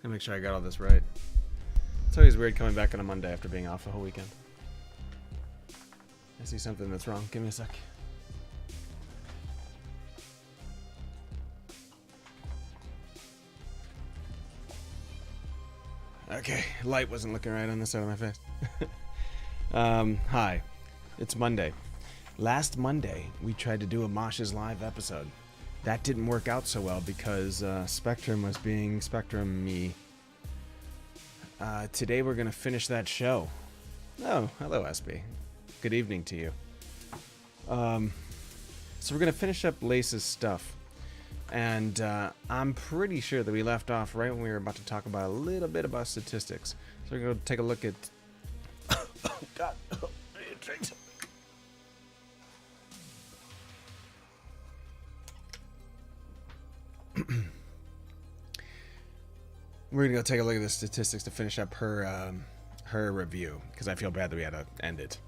Gotta make sure I got all this right. It's always weird coming back on a Monday after being off a whole weekend. I see something that's wrong. Give me a sec. Okay, light wasn't looking right on this side of my face. Hi, it's Monday. Last Monday, we tried to do a Mosh's Live episode. That didn't work out so well because Spectrum was being Spectrum-me. Today we're going to finish that show. Oh, hello, SB. Good evening to you. So we're going to finish up Lace's stuff. And I'm pretty sure that we left off right when we were about to talk about a little bit about statistics. So we're going to take a look at... oh, God. Oh, I need a drink. We're going to go take a look at the statistics to finish up her review. Because I feel bad that we had to end it.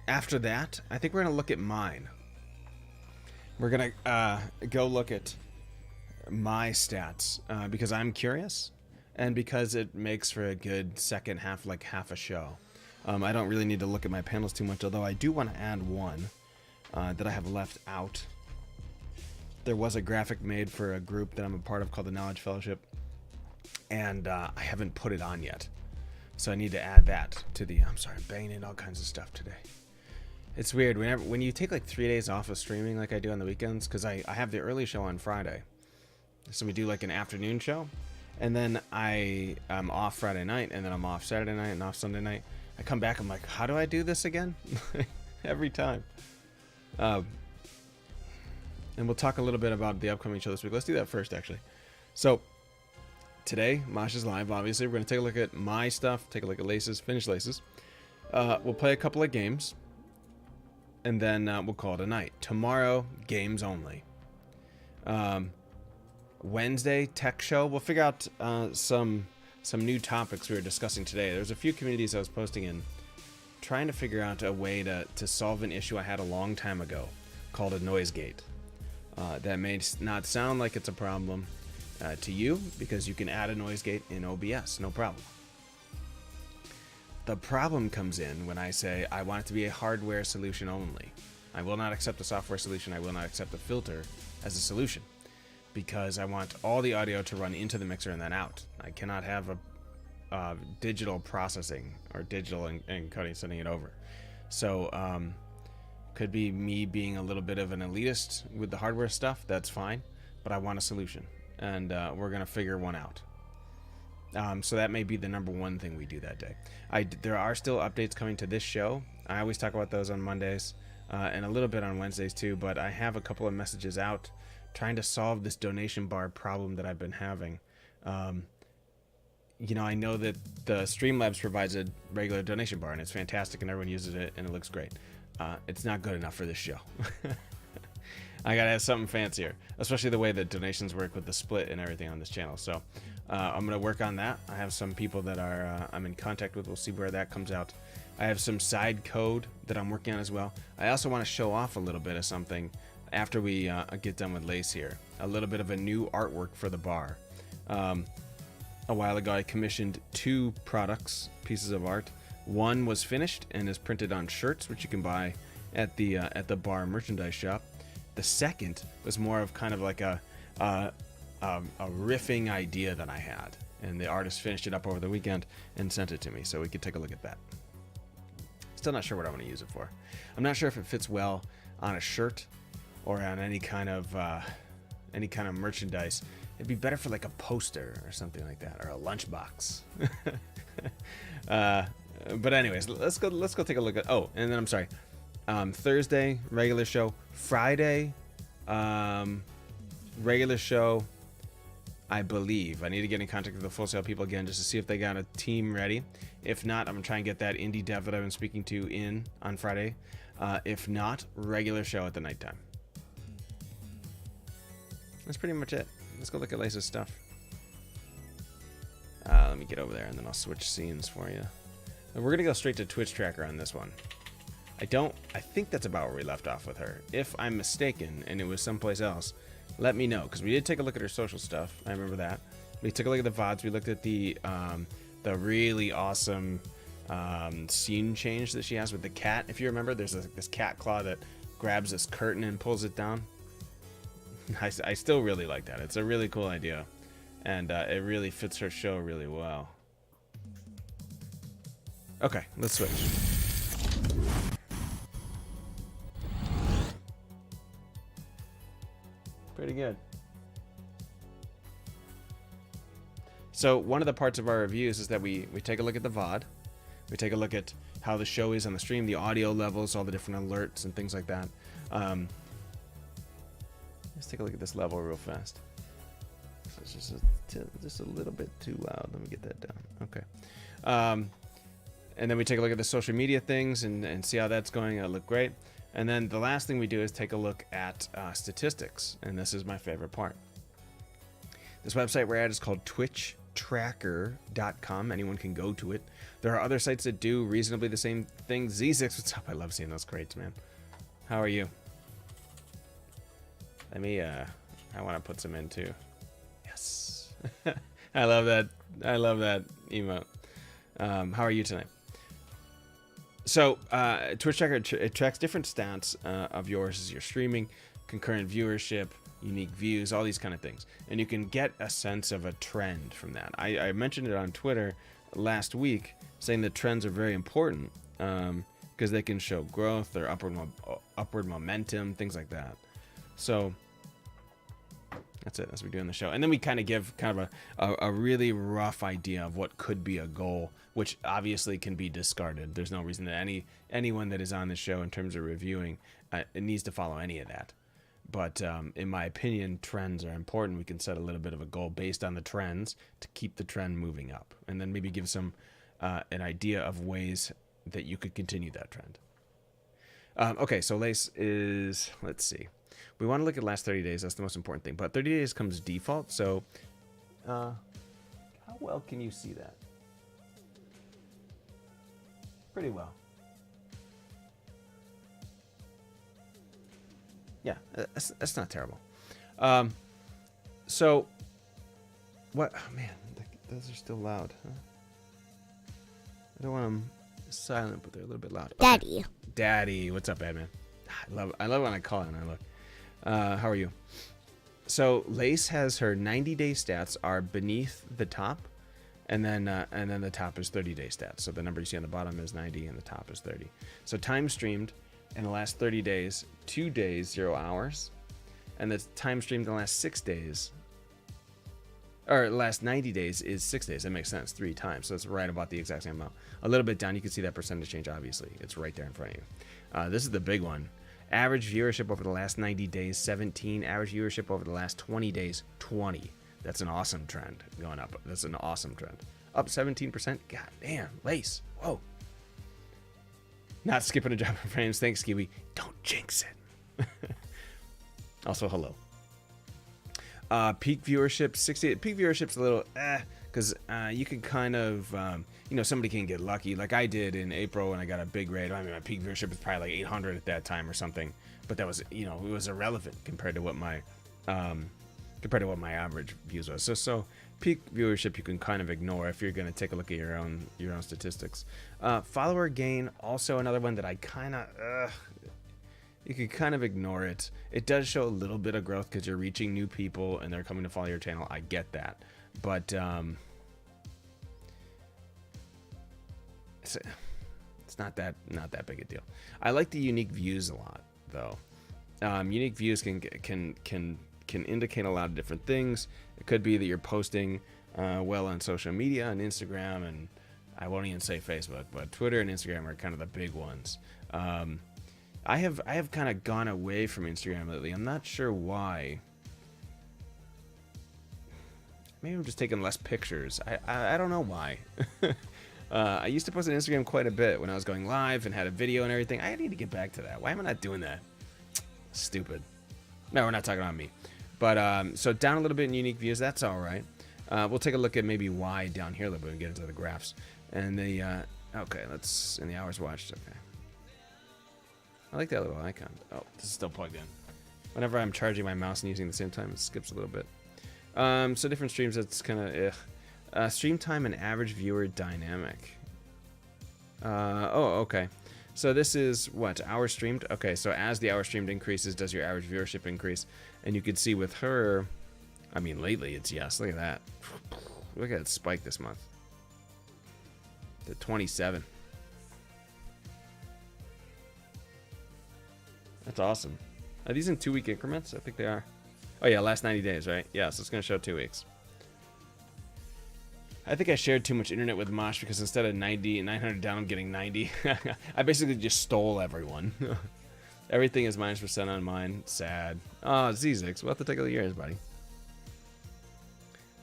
After that, I think we're gonna look at mine. We're gonna go look at my stats because I'm curious, and because it makes for a good second half, like half a show. I don't really need to look at my panels too much, although I do want to add one that I have left out. There was a graphic made for a group that I'm a part of called the Knowledge Fellowship, and I haven't put it on yet. So I need to add that to the... I'm sorry, I'm banging in all kinds of stuff today. It's weird. When you take like 3 days off of streaming like I do on the weekends, because I have the early show on Friday. So we do like an afternoon show. And then I'm off Friday night, and then I'm off Saturday night and off Sunday night. I come back, I'm like, how do I do this again? Every time. And we'll talk a little bit about the upcoming show this week. Let's do that first, actually. So... today, Mosh is live, obviously. We're going to take a look at my stuff, take a look at Lace's, finish Lace's. We'll play a couple of games, and then we'll call it a night. Tomorrow, games only. Wednesday, tech show. We'll figure out some new topics we were discussing today. There's a few communities I was posting in, trying to figure out a way to solve an issue I had a long time ago, called a noise gate. That may not sound like it's a problem, to you, because you can add a noise gate in OBS, no problem. The problem comes in when I say I want it to be a hardware solution only. I will not accept a software solution. I will not accept a filter as a solution, because I want all the audio to run into the mixer and then out. I cannot have a digital processing or digital encoding sending it over. So could be me being a little bit of an elitist with the hardware stuff. That's fine, but I want a solution. And we're going to figure one out. So that may be the number one thing we do that day. There are still updates coming to this show. I always talk about those on Mondays and a little bit on Wednesdays too, but I have a couple of messages out trying to solve this donation bar problem that I've been having. You know, I know that the Streamlabs provides a regular donation bar, and it's fantastic, and everyone uses it, and it looks great. It's not good enough for this show. I gotta have something fancier, especially the way that donations work with the split and everything on this channel. So I'm gonna work on that. I have some people that are I'm in contact with. We'll see where that comes out. I have some side code that I'm working on as well. I also want to show off a little bit of something after we get done with Lace here. A little bit of a new artwork for the bar. A while ago, I commissioned 2 pieces of art. One was finished and is printed on shirts, which you can buy at the bar merchandise shop. The second was more of kind of like a riffing idea that I had, and the artist finished it up over the weekend and sent it to me, so we could take a look at that. Still not sure what I want to use it for. I'm not sure if it fits well on a shirt or on any kind of merchandise. It'd be better for like a poster or something like that, or a lunchbox. But anyways, let's go take a look at. Oh, and then I'm sorry. Thursday, regular show. Friday, regular show, I believe. I need to get in contact with the Full Sail people again just to see if they got a team ready. If not, I'm going to try and get that indie dev that I've been speaking to in on Friday. If not, regular show at the nighttime. That's pretty much it. Let's go look at Lace's stuff. Let me get over there and then I'll switch scenes for you. And we're going to go straight to Twitch Tracker on this one. I think that's about where we left off with her. If I'm mistaken and it was someplace else, let me know, because we did take a look at her social stuff. I remember that. We took a look at the VODs. We looked at the really awesome scene change that she has with the cat. If you remember, there's this cat claw that grabs this curtain and pulls it down. I still really like that. It's a really cool idea, and it really fits her show really well. Okay, let's switch. Pretty good. So one of the parts of our reviews is that we take a look at the VOD. We take a look at how the show is on the stream, the audio levels, all the different alerts and things like that. Let's take a look at this level real fast. It's just a little bit too loud. Let me get that down. Okay. And then we take a look at the social media things and see how that's going. It'll look great. And then the last thing we do is take a look at statistics. And this is my favorite part. This website we're at is called twitchtracker.com. Anyone can go to it. There are other sites that do reasonably the same thing. Z6, what's up? I love seeing those crates, man. How are you? Let me, I want to put some in too. Yes. I love that. I love that emote. How are you tonight? So, Twitch Tracker, it tracks different stats of yours as you're streaming, concurrent viewership, unique views, all these kind of things. And you can get a sense of a trend from that. I mentioned it on Twitter last week, saying that trends are very important because they can show growth or upward momentum, things like that. So that's it. That's what we do in the show. And then we kind of give a really rough idea of what could be a goal, which obviously can be discarded. There's no reason that anyone that is on the show in terms of reviewing it needs to follow any of that. But in my opinion, trends are important. We can set a little bit of a goal based on the trends to keep the trend moving up, and then maybe give some an idea of ways that you could continue that trend. Okay, so Lace is, let's see. We want to look at last 30 days. That's the most important thing. But 30 days comes default. So how well can you see that? Pretty well. Yeah, that's not terrible. So what? Oh, man, those are still loud. Huh? I don't want them silent, but they're a little bit loud. Okay. Daddy. Daddy, what's up, Badman? I love when I call it and I look. How are you? So Lace has her 90-day stats are beneath the top, and then the top is 30-day stats. So the number you see on the bottom is 90, and the top is 30. So time streamed in the last 30 days, 2 days, 0 hours, and the time streamed in the last 6 days, or last 90 days is 6 days. That makes sense, 3 times. So it's right about the exact same amount. A little bit down, you can see that percentage change. Obviously, it's right there in front of you. This is the big one. Average viewership over the last 90 days, 17. Average viewership over the last 20 days, 20. That's an awesome trend going up. That's an awesome trend. Up 17%. God damn, Lace. Whoa. Not skipping a drop of frames. Thanks, Kiwi. Don't jinx it. Also, hello. Peak viewership, 60. Peak viewership's a little because you can kind of, somebody can get lucky, like I did in April when I got a big raid. I mean, my peak viewership was probably like 800 at that time or something, but that was, it was irrelevant compared to what my average views was. So peak viewership you can kind of ignore if you're going to take a look at your own statistics. Follower gain, also another one that I kind of, you can kind of ignore it. It does show a little bit of growth because you're reaching new people and they're coming to follow your channel. I get that, but it's not that big a deal. I like the unique views a lot, though. Unique views can indicate a lot of different things. It could be that you're posting well on social media, on Instagram, and I won't even say Facebook, but Twitter and Instagram are kind of the big ones. I have kind of gone away from Instagram lately. I'm not sure why. Maybe I'm just taking less pictures. I don't know why. I used to post on Instagram quite a bit when I was going live and had a video and everything. I need to get back to that. Why am I not doing that? Stupid. No, we're not talking about me. But so down a little bit in unique views. That's all right. We'll take a look at maybe why down here a little bit and get into the graphs. And the okay, let's in the hours watched. Okay. I like that little icon. Oh, this is still plugged in. Whenever I'm charging my mouse and using it at the same time, it skips a little bit. So different streams, that's kind of stream time and average viewer dynamic. Oh, okay. So this is what, hours streamed? Okay, so as the hours streamed increases, does your average viewership increase? And you can see with her, I mean, lately it's yes. Look at that. Look at that spike this month. To 27. That's awesome. Are these in 2-week increments? I think they are. Oh yeah, last 90 days, right? Yeah, so it's going to show 2 weeks. I think I shared too much internet with Mosh because instead of 900 down, I'm getting 90. I basically just stole everyone. Everything is -% on mine. Sad. Oh, Z6. We'll have to take a look at yours, buddy.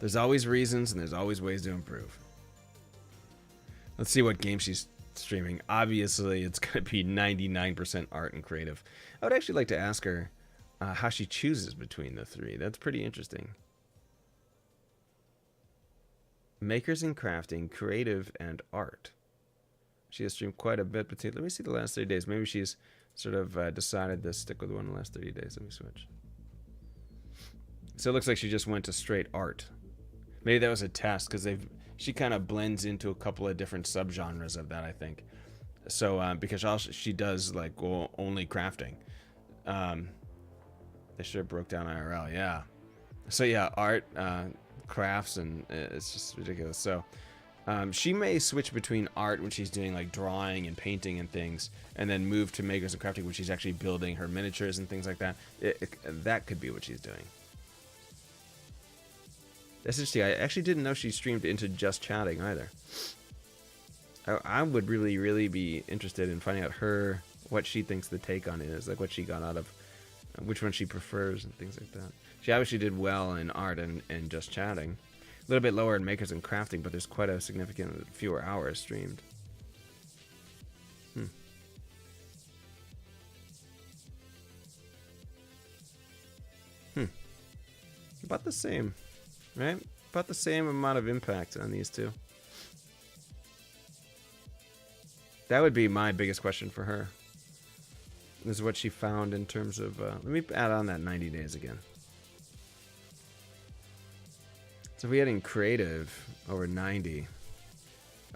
There's always reasons and there's always ways to improve. Let's see what game she's streaming. Obviously, it's going to be 99% art and creative. I would actually like to ask her how she chooses between the three. That's pretty interesting. Makers and crafting, creative, and art. She has streamed quite a bit between. Let me see the last 30 days. Maybe she's sort of decided to stick with one in the last 30 days. Let me switch. So it looks like she just went to straight art. Maybe that was a test because she kind of blends into a couple of different subgenres of that, I think. So because she does like only crafting. They sure broke down IRL, yeah. So yeah, art, crafts, and it's just ridiculous. So she may switch between art when she's doing like drawing and painting and things, and then move to makers and crafting when she's actually building her miniatures and things like that. That could be what she's doing. That's interesting. I actually didn't know she streamed into just chatting either. I would really be interested in finding out what she thinks the take on it is, like what she got out of, which one she prefers and things like that. She obviously did well in art and just chatting. A little bit lower in makers and crafting, but there's quite a significant fewer hours streamed. About the same, right? About the same amount of impact on these two. That would be my biggest question for her. Is what she found in terms of... let me add on that 90 days again. So if we had in creative over 90,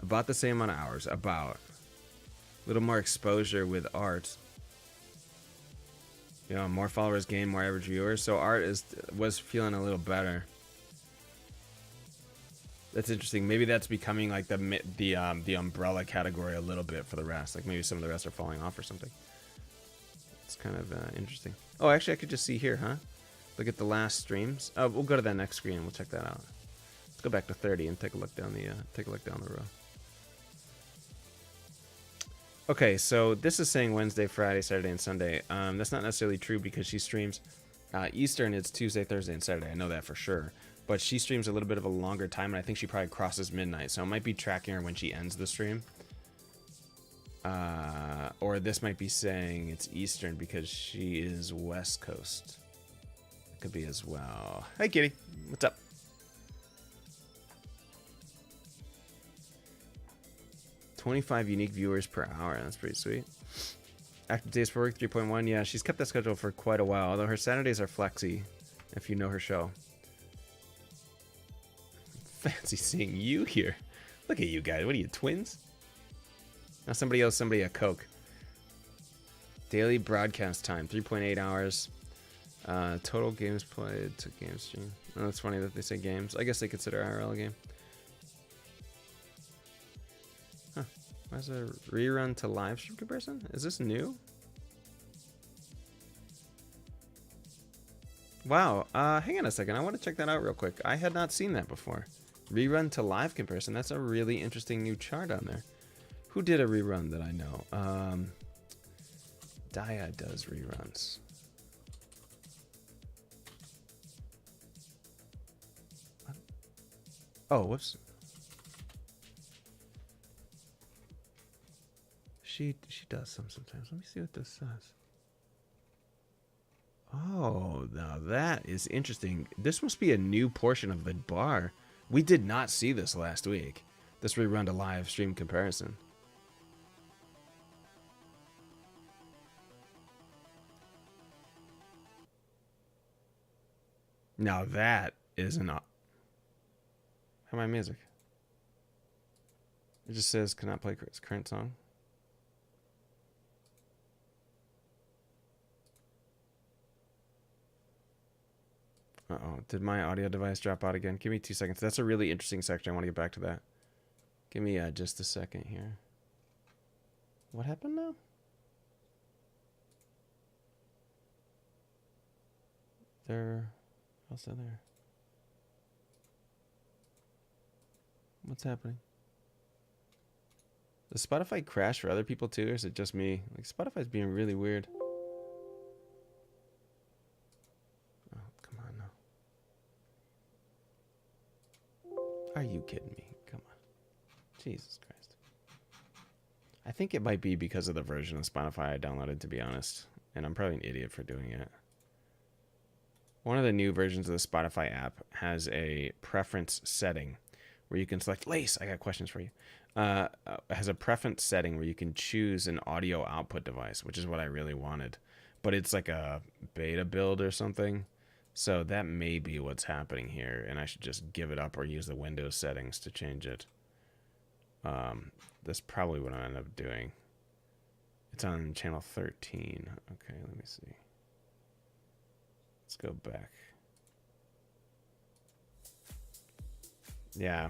about the same amount of hours, about. A little more exposure with art. You know, more followers gain, more average viewers. So art was feeling a little better. That's interesting. Maybe that's becoming like the umbrella category a little bit for the rest. Like maybe some of the rest are falling off or something. It's kind of interesting. Oh, actually, I could just see here, huh? Look at the last streams. Oh, we'll go to that next screen. We'll check that out. Let's go back to 30 and take a look down the row. Okay, so this is saying Wednesday, Friday, Saturday, and Sunday. That's not necessarily true because she streams Eastern. It's Tuesday, Thursday, and Saturday. I know that for sure. But she streams a little bit of a longer time, and I think she probably crosses midnight. So it might be tracking her when she ends the stream. Or this might be saying it's Eastern because she is West Coast. It could be as well. Hey, Kitty. What's up? $25 unique viewers per hour. That's pretty sweet. Active days per week, 3.1. Yeah, she's kept that schedule for quite a while, although her Saturdays are flexy, if you know her show. Fancy seeing you here. Look at you guys. What are you, twins? Now somebody else, somebody a Coke. Daily broadcast time, 3.8 hours. Total games played to game stream. Oh, that's funny that they say games. I guess they consider IRL a game. Huh. Why is there a rerun to live stream comparison? Is this new? Wow. Hang on a second. I want to check that out real quick. I had not seen that before. Rerun to live comparison. That's a really interesting new chart on there. Who did a rerun that I know? Dia does reruns. What? Oh, whoops. She does some sometimes. Let me see what this says. Oh, now that is interesting. This must be a new portion of the bar. We did not see this last week. This rerun to live stream comparison. Now that is an... How my music? It just says cannot play current song. Uh-oh. Did my audio device drop out again? Give me 2 seconds. That's a really interesting section. I want to get back to that. Give me just a second here. What happened now? Also there. What's happening? Does Spotify crash for other people too, or is it just me? Like, Spotify's being really weird. Oh, come on now. Are you kidding me? Come on. Jesus Christ. I think it might be because of the version of Spotify I downloaded, to be honest. And I'm probably an idiot for doing it. One of the new versions of the Spotify app has a preference setting where you can select... Lace, I got questions for you. Has a preference setting where you can choose an audio output device, which is what I really wanted. But it's like a beta build or something. So that may be what's happening here, and I should just give it up or use the Windows settings to change it. That's probably what I end up doing. It's on channel 13. Okay, let me see. Let's go back. Yeah.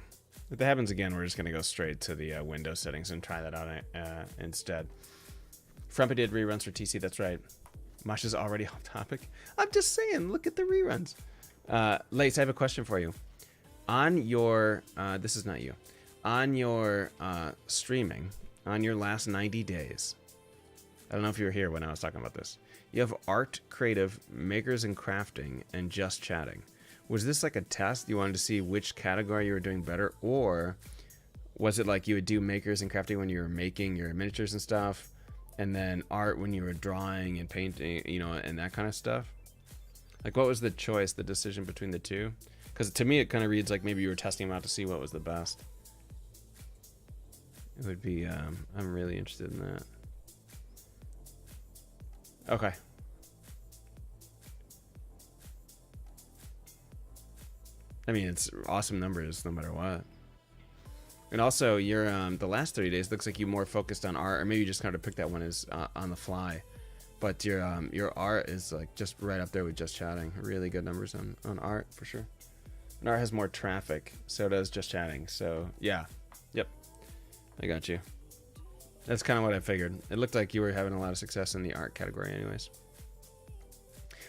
If that happens again, we're just going to go straight to the Windows settings and try that out instead. Frumpy did reruns for TC, that's right. Mosh is already off topic. I'm just saying, look at the reruns. Lace, I have a question for you. On your, this is not you. On your streaming, on your last 90 days, I don't know if you were here when I was talking about this. You have art, creative, makers and crafting, and just chatting. Was this like a test? You wanted to see which category you were doing better? Or was it like you would do makers and crafting when you were making your miniatures and stuff, and then art when you were drawing and painting, you know, and that kind of stuff? Like, what was the choice, the decision between the two? Because to me, it kind of reads like maybe you were testing them out to see what was the best. It would be, I'm really interested in that. Okay. I mean, it's awesome numbers no matter what. And also, your the last 30 days looks like you more focused on art, or maybe you just kind of picked that one as on the fly. But your art is like just right up there with just chatting. Really good numbers on art for sure. And art has more traffic, so does just chatting. So yeah, yep, I got you. That's kind of what I figured. It looked like you were having a lot of success in the art category, anyways.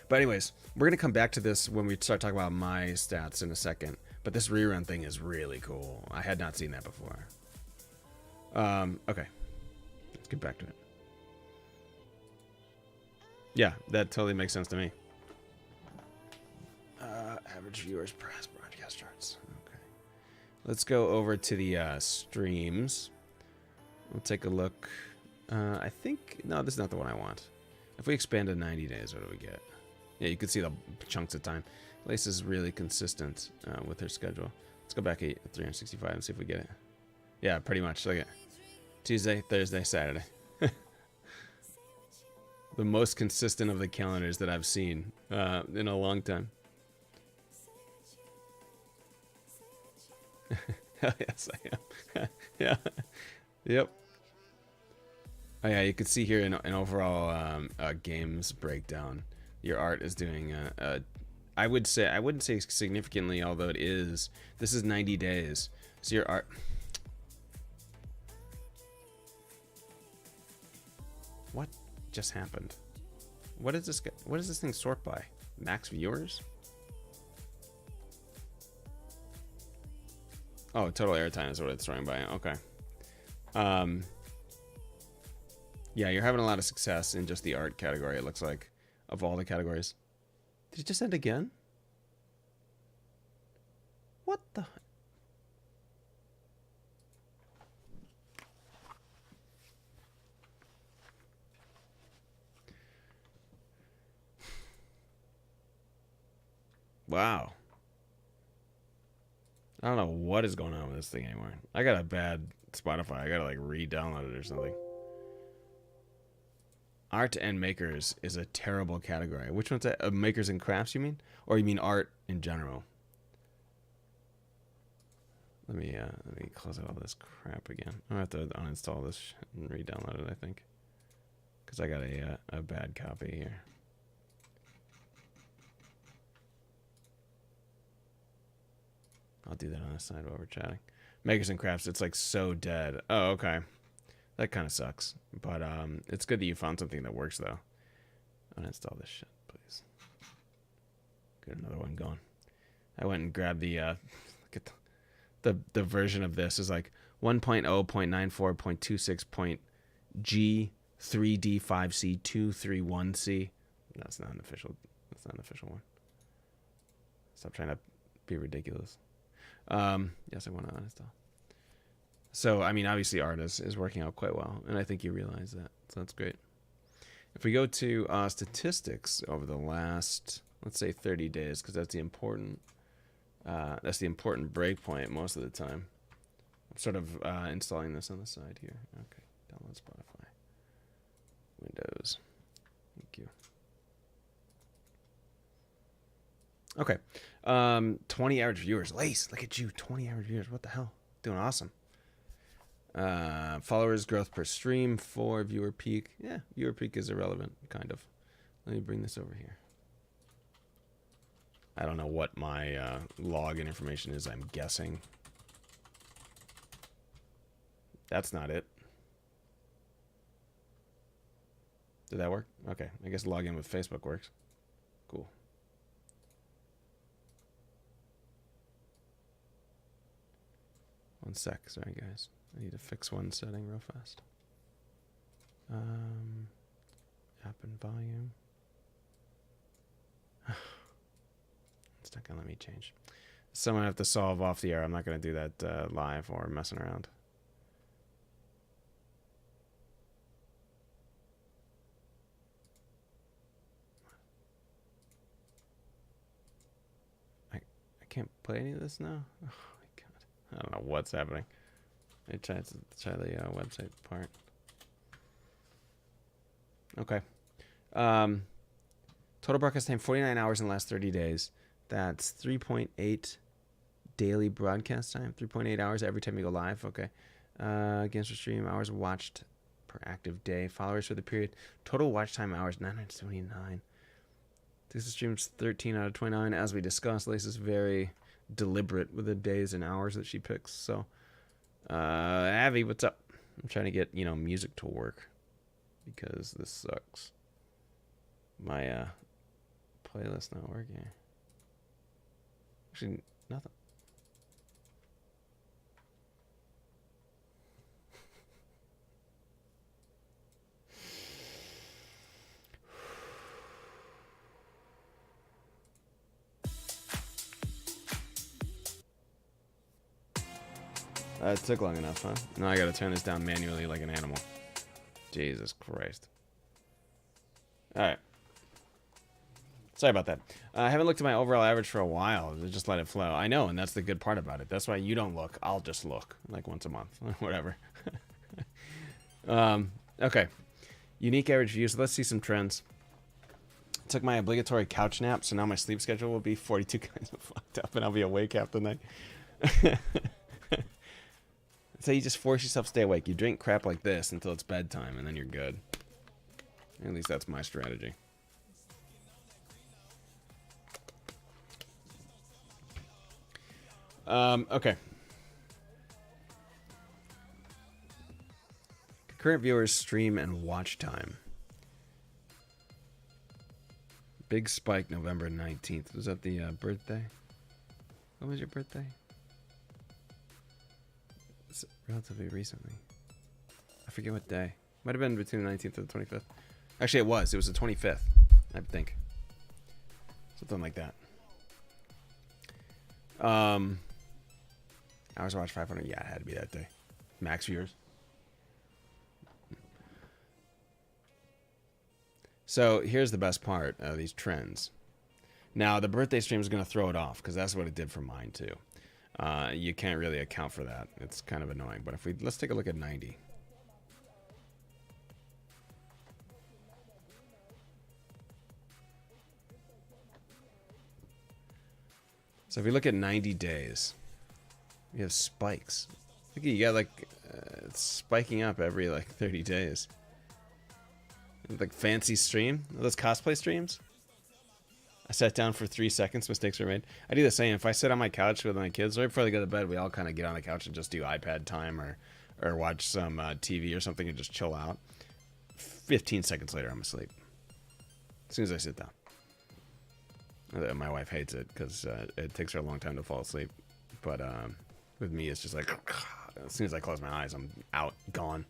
But anyways, we're going to come back to this when we start talking about my stats in a second. But this rerun thing is really cool. I had not seen that before. Okay. Let's get back to it. Yeah, that totally makes sense to me. Average viewers, press, broadcast charts. Okay. Let's go over to the streams. We'll take a look. I think... No, this is not the one I want. If we expand to 90 days, what do we get? Yeah, you can see the chunks of time. Lace is really consistent with her schedule. Let's go back at 365 and see if we get it. Yeah, pretty much. Look at Tuesday, Thursday, Saturday. The most consistent of the calendars that I've seen in a long time. Hell yes, I am. Yeah. Yep. Oh yeah, you can see here an overall games breakdown. Your art is doing I wouldn't say significantly, although it is. This is 90 days. So your art... What just happened? What is this? What does this thing sort by? Max viewers? Oh, total airtime is what it's sorting by. Okay. Yeah, you're having a lot of success in just the art category, it looks like, of all the categories. Did it just end again? What the... Wow. I don't know what is going on with this thing anymore. I got a bad Spotify. I gotta like re-download it or something. Art and makers is a terrible category. Which one's that? Makers and crafts, you mean? Or you mean art in general? Let me close out all this crap again. I'm gonna have to uninstall this shit and re-download it, I think, because I got a bad copy here. I'll do that on the side while we're chatting. Makers and crafts, it's like so dead. Oh, okay. That kind of sucks. But it's good that you found something that works, though. Uninstall this shit, please. Get another one going. I went and grabbed the look at the version of this is like 1.0.94.26.G3D5C231C. That's not an official. That's not an official one. Stop trying to be ridiculous. Yes, I want to uninstall. So, I mean, obviously art is working out quite well, and I think you realize that. So that's great. If we go to statistics over the last, let's say 30 days, because that's the important break point most of the time. I'm sort of installing this on the side here. Okay, download Spotify. Windows. Thank you. Okay. 20 average viewers. Lace, look at you. 20 average viewers. What the hell? Doing awesome. Followers growth per stream, 4 viewer peak. Yeah, viewer peak is irrelevant, kind of. Let me bring this over here. I don't know what my login information is. I'm guessing. That's not it. Did that work? Okay, I guess login with Facebook works. Cool. One sec, sorry guys. I need to fix one setting real fast. App and volume. It's not gonna let me change. Someone have to solve off the air. I'm not gonna do that live or messing around. I can't play any of this now. Oh my god! I don't know what's happening. I tried to try the website part. Okay. Total broadcast time 49 hours in the last 30 days. That's 3.8 daily broadcast time. 3.8 hours every time you go live. Okay. Against the stream hours watched per active day. Followers for the period. Total watch time hours 979. This streams 13 out of 29. As we discussed, Lace is very deliberate with the days and hours that she picks. So, Avi, what's up? I'm trying to get, music to work because this sucks. My playlist not working. Actually, nothing. It took long enough, huh? Now I gotta turn this down manually like an animal. Jesus Christ. Alright. Sorry about that. I haven't looked at my overall average for a while. Just let it flow. I know, and that's the good part about it. That's why you don't look. I'll just look. Like once a month. Whatever. Okay. Unique average views. Let's see some trends. Took my obligatory couch nap, so now my sleep schedule will be 42 kinds of fucked up, and I'll be awake half the night. So you just force yourself to stay awake. You drink crap like this until it's bedtime, and then you're good. At least that's my strategy. Okay. Current viewers, stream, and watch time. Big spike November 19th. Was that the birthday? When was your birthday? It's relatively recently. I forget what day. Might have been between the 19th and the 25th. Actually, it was. It was the 25th, I think. Something like that. Hours watched 500. Yeah, it had to be that day. Max viewers. So here's the best part of these trends. Now, the birthday stream is going to throw it off because that's what it did for mine, too. You can't really account for that. It's kind of annoying. But if let's take a look at 90. So if we look at 90 days, we have spikes. Look, you got like it's spiking up every like 30 days. Like fancy stream, those cosplay streams. I sat down for 3 seconds, mistakes were made. I do the same. If I sit on my couch with my kids right before they go to bed, we all kind of get on the couch and just do iPad time or watch some TV or something and just chill out. 15 seconds later, I'm asleep. As soon as I sit down. My wife hates it because it takes her a long time to fall asleep. But with me, it's just like, as soon as I close my eyes, I'm out, gone.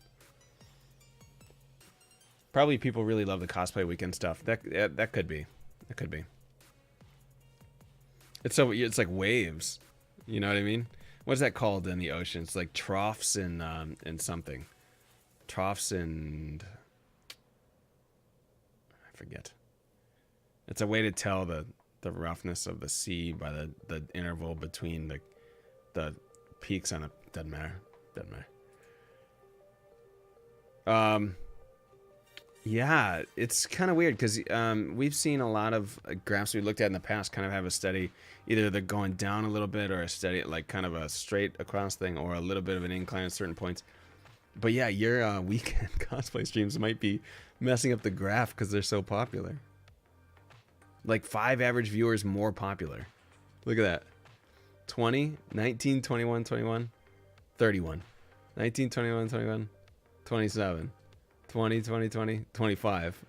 Probably people really love the cosplay weekend stuff. That could be. That could be. It's like waves. You know what I mean? What is that called in the ocean? It's like troughs and something. Troughs and I forget. It's a way to tell the roughness of the sea by the interval between the peaks on a doesn't matter. Yeah, it's kind of weird because we've seen a lot of graphs we looked at in the past kind of have a steady, either they're going down a little bit or a steady, like kind of a straight across thing, or a little bit of an incline at certain points. But yeah, your weekend cosplay streams might be messing up the graph because they're so popular. Like 5 average viewers more popular. Look at that. 20, 19, 21, 21, 31. 19, 21, 21, 27. 20, 20, 20, 25.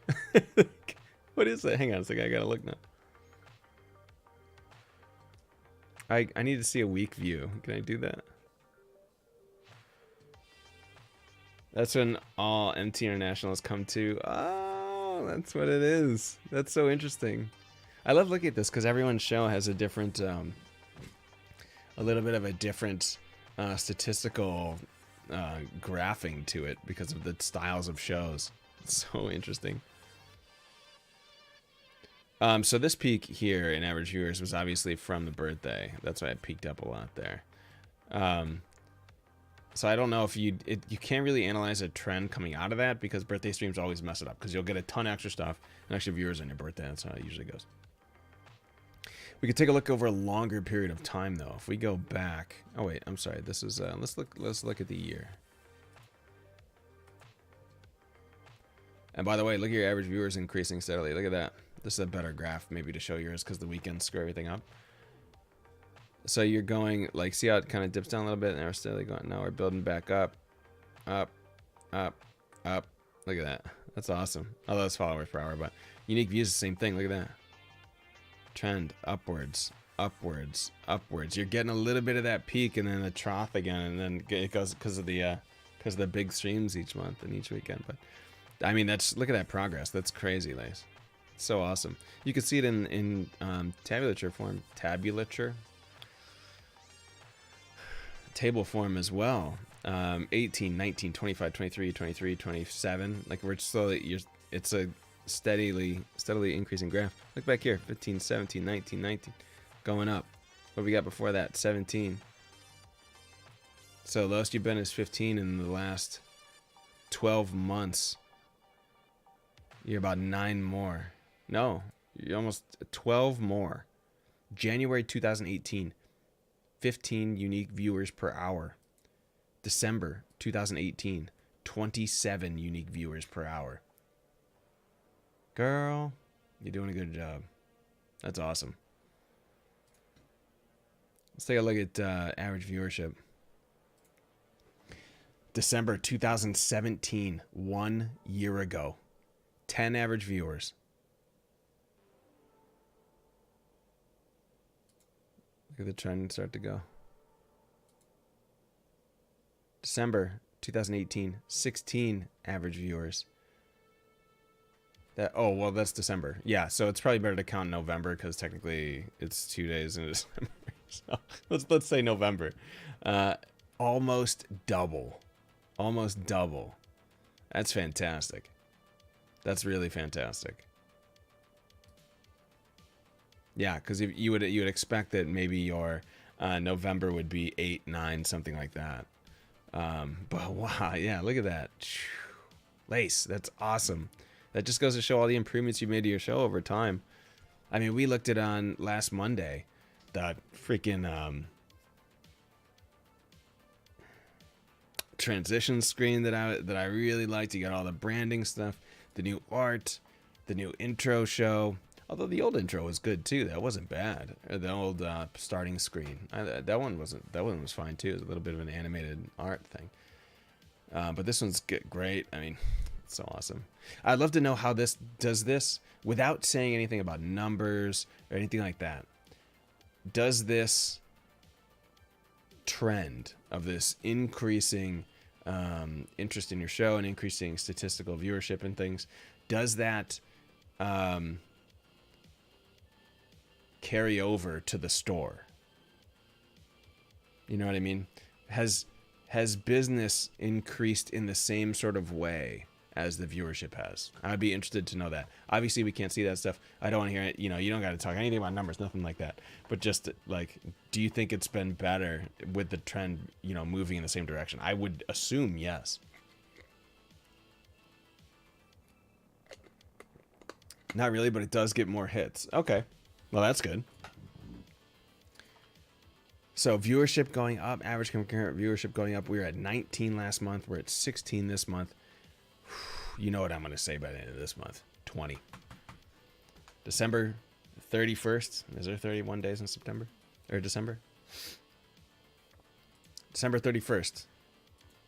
What is that? Hang on a second. I gotta look now. I need to see a week view. Can I do that? That's when all MT Internationals come to. Oh, that's what it is. That's so interesting. I love looking at this because everyone's show has a different, a little bit of a different statistical graphing to it because of the styles of shows. It's so interesting. So this peak here in average viewers was obviously from the birthday. That's why it peaked up a lot there. So I don't know if you can't really analyze a trend coming out of that because birthday streams always mess it up because you'll get a ton of extra stuff and extra viewers on your birthday. That's how it usually goes. We could take a look over a longer period of time though. If we go back, oh wait, I'm sorry. This is let's look at the year. And by the way, look at your average viewers increasing steadily. Look at that. This is a better graph maybe to show yours because the weekends screw everything up. So you're going like, see how it kind of dips down a little bit and we're steadily going. Now we're building back up, up, up, up. Look at that. That's awesome. Although it's followers per hour, but unique views the same thing. Look at that. Trend upwards, upwards, upwards. You're getting a little bit of that peak and then the trough again, and then it goes because of the big streams each month and each weekend. But I mean, look at that progress. That's crazy, Lace. It's so awesome. You can see it in tabulature form, table form as well. 18, 19, 25, 23, 23, 27. Like we're slowly, it's a steadily increasing graph. Look back here, 15, 17, 19, 19, going up. What we got before that? 17. So lowest you've been is 15 in the last 12 months. You're about 9 more. No, you're almost 12 more. January 2018, 15 unique viewers per hour. December 2018, 27 unique viewers per hour. Girl, you're doing a good job. That's awesome. Let's take a look at average viewership. December 2017, 1 year ago. 10 average viewers. Look at the trend start to go. December 2018, 16 average viewers. Oh, well, that's December. Yeah, so it's probably better to count November because technically it's 2 days in December. So let's say November. Almost double. Almost double. That's fantastic. That's really fantastic. Yeah, because you would expect that maybe your November would be 8, 9, something like that. But wow, yeah, look at that. Lace, that's awesome. That just goes to show all the improvements you made to your show over time. I mean, we looked at on last Monday, that freaking transition screen that I really liked. You got all the branding stuff, the new art, the new intro show. Although the old intro was good too, that wasn't bad. The old starting screen, that one was fine too. It was a little bit of an animated art thing, but this one's great. I mean, it's so awesome. I'd love to know how this does this without saying anything about numbers or anything like that. Does this trend of this increasing interest in your show and increasing statistical viewership and things, does that carry over to the store? You know what I mean? Has business increased in the same sort of way as the viewership has? I'd be interested to know that. Obviously, we can't see that stuff. I don't want to hear it. You know, you don't got to talk anything about numbers, nothing like that. But just like, do you think it's been better with the trend, you know, moving in the same direction? I would assume yes. Not really, but it does get more hits. Okay. Well, that's good. So viewership going up, average concurrent viewership going up. We were at 19 last month. We're at 16 this month. You know what I'm going to say by the end of this month. 20. December 31st. Is there 31 days in September? Or December? December 31st.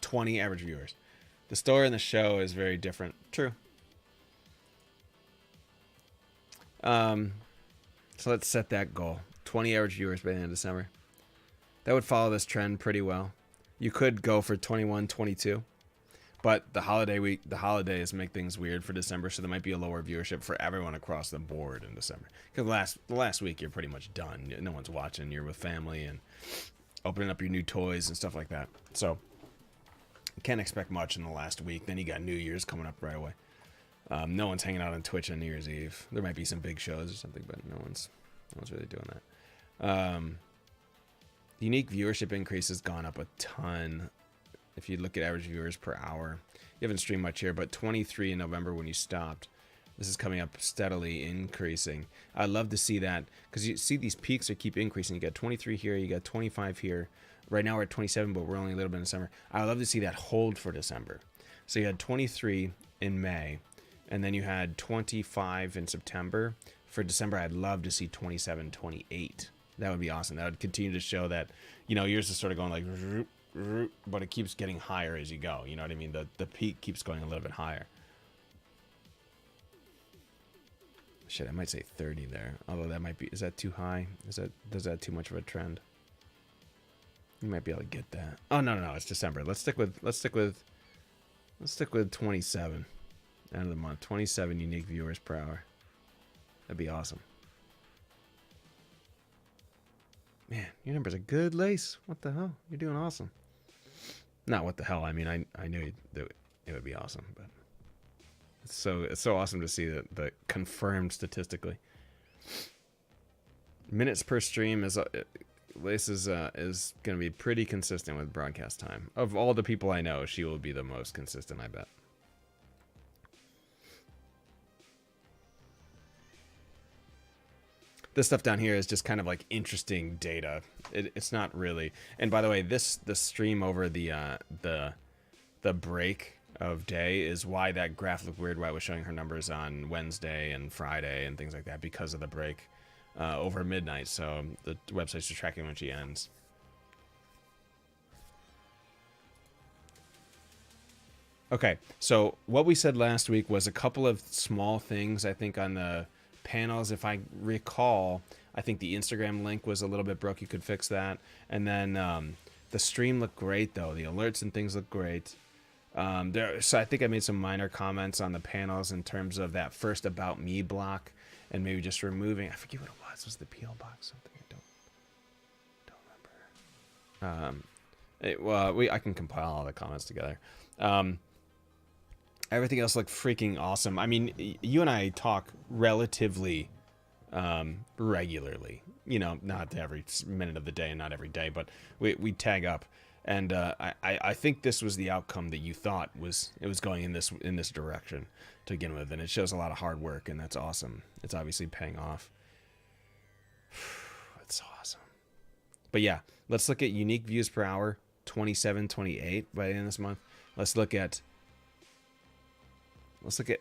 20 average viewers. The store and the show is very different. True. So let's set that goal. 20 average viewers by the end of December. That would follow this trend pretty well. You could go for 21, 22. But the holidays make things weird for December, so there might be a lower viewership for everyone across the board in December. Because the last week you're pretty much done. No one's watching. You're with family and opening up your new toys and stuff like that. So you can't expect much in the last week. Then you got New Year's coming up right away. No one's hanging out on Twitch on New Year's Eve. There might be some big shows or something, but no one's really doing that. Unique viewership increase has gone up a ton. If you look at average viewers per hour, you haven't streamed much here, but 23 in November when you stopped. This is coming up steadily increasing. I'd love to see that because you see these peaks are keep increasing. You got 23 here, you got 25 here. Right now we're at 27, but we're only a little bit in December. I'd love to see that hold for December. So you had 23 in May, and then you had 25 in September. For December, I'd love to see 27, 28. That would be awesome. That would continue to show that, you know, yours is sort of going like, but it keeps getting higher as you go. You know what I mean? The peak keeps going a little bit higher. Shit, I might say 30 there. Although that might be, is that too high? Does that too much of a trend? You might be able to get that. Oh no, it's December. Let's stick with 27. End of the month. 27 unique viewers per hour. That'd be awesome. Man, your number's a good lace. What the hell? You're doing awesome. Not what the hell. I mean, I knew that it would be awesome, but it's so awesome to see that confirmed statistically. Minutes per stream is Lace is going to be pretty consistent with broadcast time. Of all the people I know, she will be the most consistent, I bet. This stuff down here is just kind of like interesting data. It's not really. And by the way, the stream over the break of day is why that graph looked weird. Why it was showing her numbers on Wednesday and Friday and things like that because of the break over midnight. So the website's just tracking when she ends. Okay, so what we said last week was a couple of small things. I think on the panels, if I recall, I think the Instagram link was a little bit broke. You could fix that. And then the stream looked great, though. The alerts and things look great. So I think I made some minor comments on the panels in terms of that first About Me block and maybe just removing. I forget what it was. Was the PL box something? I don't remember. I can compile all the comments together. Everything else looked freaking awesome. I mean, you and I talk relatively regularly. You know, not every minute of the day and not every day, but we tag up. And I think this was the outcome that you thought it was going in this direction to begin with. And it shows a lot of hard work, and that's awesome. It's obviously paying off. It's so awesome. But yeah, let's look at unique views per hour, 27, 28 by the end of this month. Let's look at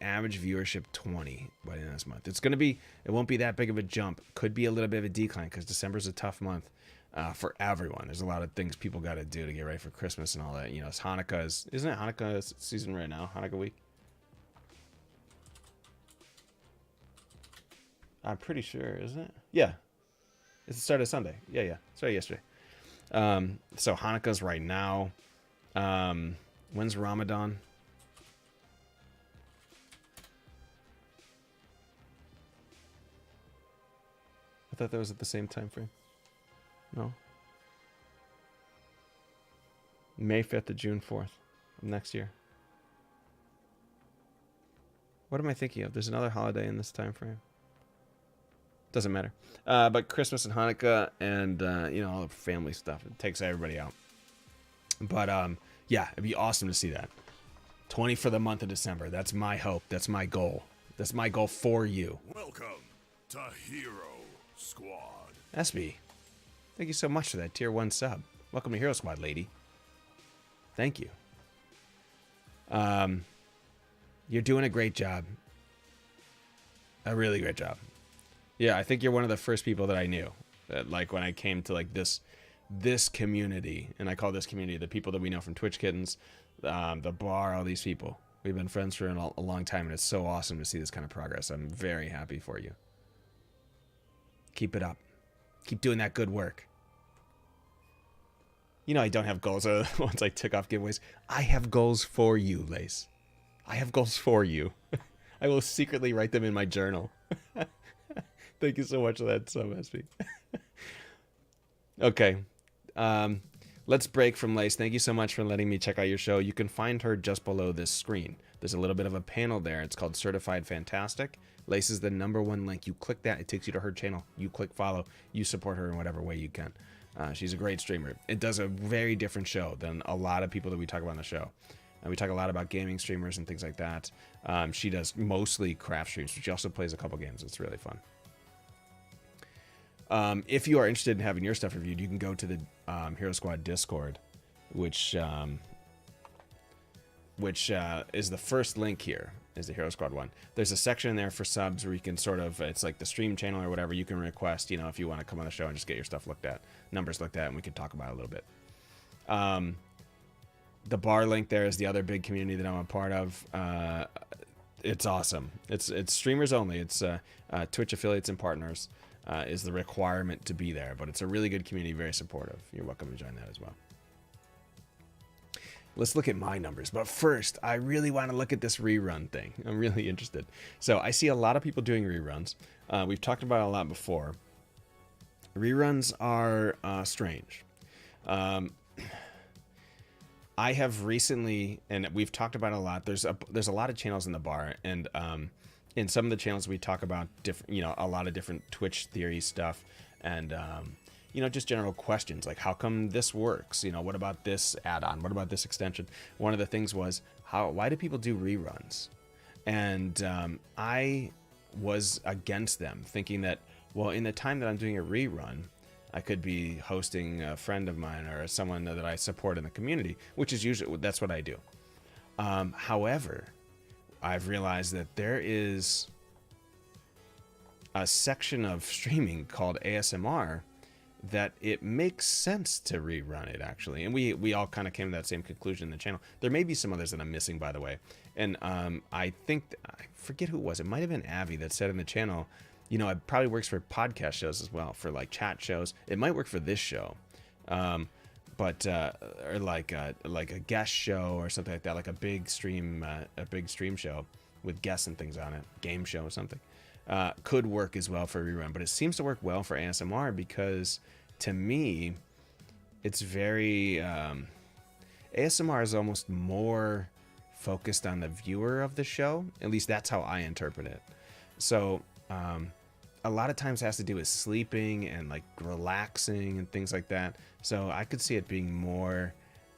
average viewership 20 by the end of this month. It won't be that big of a jump. Could be a little bit of a decline because December's a tough month for everyone. There's a lot of things people got to do to get ready for Christmas and all that. You know, it's Hanukkah. Isn't it Hanukkah season right now? Hanukkah week? I'm pretty sure, isn't it? Yeah. It's the start of Sunday. Yeah. Started yesterday. So Hanukkah's right now. When's Ramadan? I thought that was at the same time frame. No. May 5th to June 4th of next year. What am I thinking of? There's another holiday in this time frame. Doesn't matter. But Christmas and Hanukkah and, all the family stuff. It takes everybody out. But, yeah, it'd be awesome to see that. 20 for the month of December. That's my hope. That's my goal. That's my goal for you. Welcome to Hero Squad. SB, thank you so much for that tier 1 sub. Welcome to Hero Squad, lady. Thank you. You're doing a great job. A really great job. Yeah, I think you're one of the first people that I knew. That, like, when I came to, like, this community, and I call this community the people that we know from Twitch Kittens, the bar, all these people. We've been friends for a long time, and it's so awesome to see this kind of progress. I'm very happy for you. Keep it up. Keep doing that good work. You know I don't have goals once I tick off giveaways. I have goals for you, Lace. I have goals for you. I will secretly write them in my journal. Thank you so much for that sub, SB. Okay. Let's break from Lace. Thank you so much for letting me check out your show. You can find her just below this screen. There's a little bit of a panel there. It's called Certified Fantastic. Lace is the #1 link. You click that, it takes you to her channel. You click follow. You support her in whatever way you can. She's a great streamer. It does a very different show than a lot of people that we talk about on the show. And we talk a lot about gaming streamers and things like that. She does mostly craft streams, but she also plays a couple games. It's really fun. If you are interested in having your stuff reviewed, you can go to the Hero Squad Discord, which is the first link here, is the Hero Squad one. There's a section in there for subs where you can sort of, it's like the stream channel or whatever, you can request, if you want to come on the show and just get your stuff looked at, numbers looked at, and we can talk about it a little bit. The bar link there is the other big community that I'm a part of. It's awesome. It's streamers only. It's Twitch affiliates and partners is the requirement to be there, but it's a really good community, very supportive. You're welcome to join that as well. Let's look at my numbers, but first I really want to look at this rerun thing. I'm really interested. So I see a lot of people doing reruns. We've talked about it a lot before. Reruns are strange. I have recently, and we've talked about it a lot. There's a lot of channels in the bar, and in some of the channels we talk about different, a lot of different Twitch theory stuff, and just general questions like how come this works? What about this add-on? What about this extension? One of the things was why do people do reruns? And I was against them, thinking that, well, in the time that I'm doing a rerun, I could be hosting a friend of mine or someone that I support in the community, which is usually, that's what I do. However, I've realized that there is a section of streaming called ASMR that it makes sense to rerun it, actually. And we all kind of came to that same conclusion in the channel. There may be some others that I'm missing, by the way. And I think, I forget who it was. It might have been Avi that said in the channel, it probably works for podcast shows as well, for like chat shows. It might work for this show, but or like a guest show or something like that, like a big stream show with guests and things on it, game show or something. Could work as well for a rerun, but it seems to work well for ASMR because, to me, it's very ASMR is almost more focused on the viewer of the show. At least that's how I interpret it. So a lot of times it has to do with sleeping and like relaxing and things like that. So I could see it being more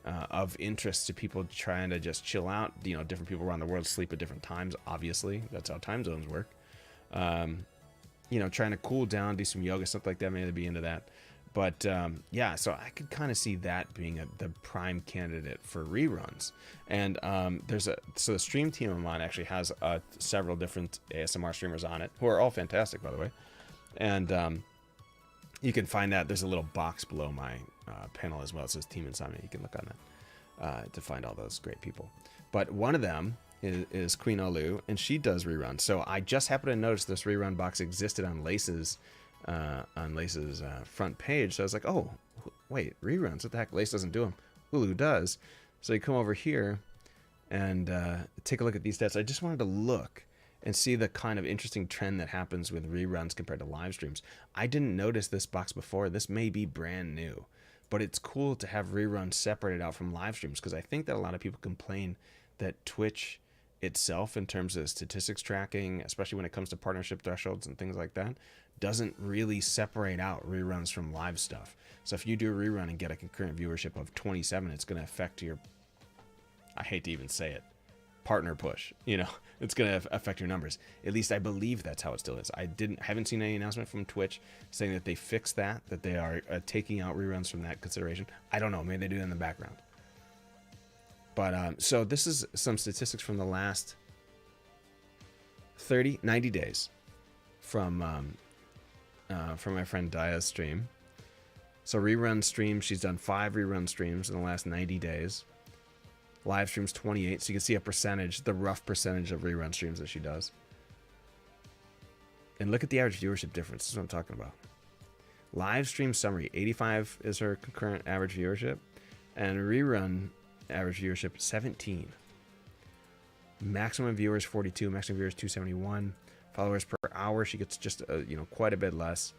of interest to people trying to just chill out. Different people around the world sleep at different times. Obviously, that's how time zones work. Trying to cool down, do some yoga, stuff like that. Maybe they'd be into that. But yeah, so I could kind of see that being the prime candidate for reruns. And so the stream team I'm on actually has several different ASMR streamers on it, who are all fantastic, by the way. And you can find that there's a little box below my panel as well. It says Team Insomnia. You can look on that to find all those great people. But one of them is Queen Olu, and she does reruns. So I just happened to notice this rerun box existed on Lace's front page. So I was like, oh, wait, reruns? What the heck? Lace doesn't do them. Ulu does. So you come over here and take a look at these stats. I just wanted to look and see the kind of interesting trend that happens with reruns compared to live streams. I didn't notice this box before. This may be brand new, but it's cool to have reruns separated out from live streams, because I think that a lot of people complain that Twitch itself, in terms of statistics tracking, especially when it comes to partnership thresholds and things like that, doesn't really separate out reruns from live stuff. So if you do a rerun and get a concurrent viewership of 27, it's going to affect your, I hate to even say it, partner push. You know, it's going to affect your numbers. At least I believe that's how it still is. I haven't seen any announcement from Twitch saying that they fixed that they are taking out reruns from that consideration. I don't know. Maybe they do it in the background. But so this is some statistics from the last 90 days from my friend Daya's stream. So rerun streams, she's done 5 rerun streams in the last 90 days. Live streams 28, so you can see a percentage, the rough percentage of rerun streams that she does. And look at the average viewership difference. This is what I'm talking about. Live stream summary, 85 is her concurrent average viewership, and rerun average viewership 17. Maximum viewers 42, maximum viewers 271. Followers per hour, she gets just quite a bit less.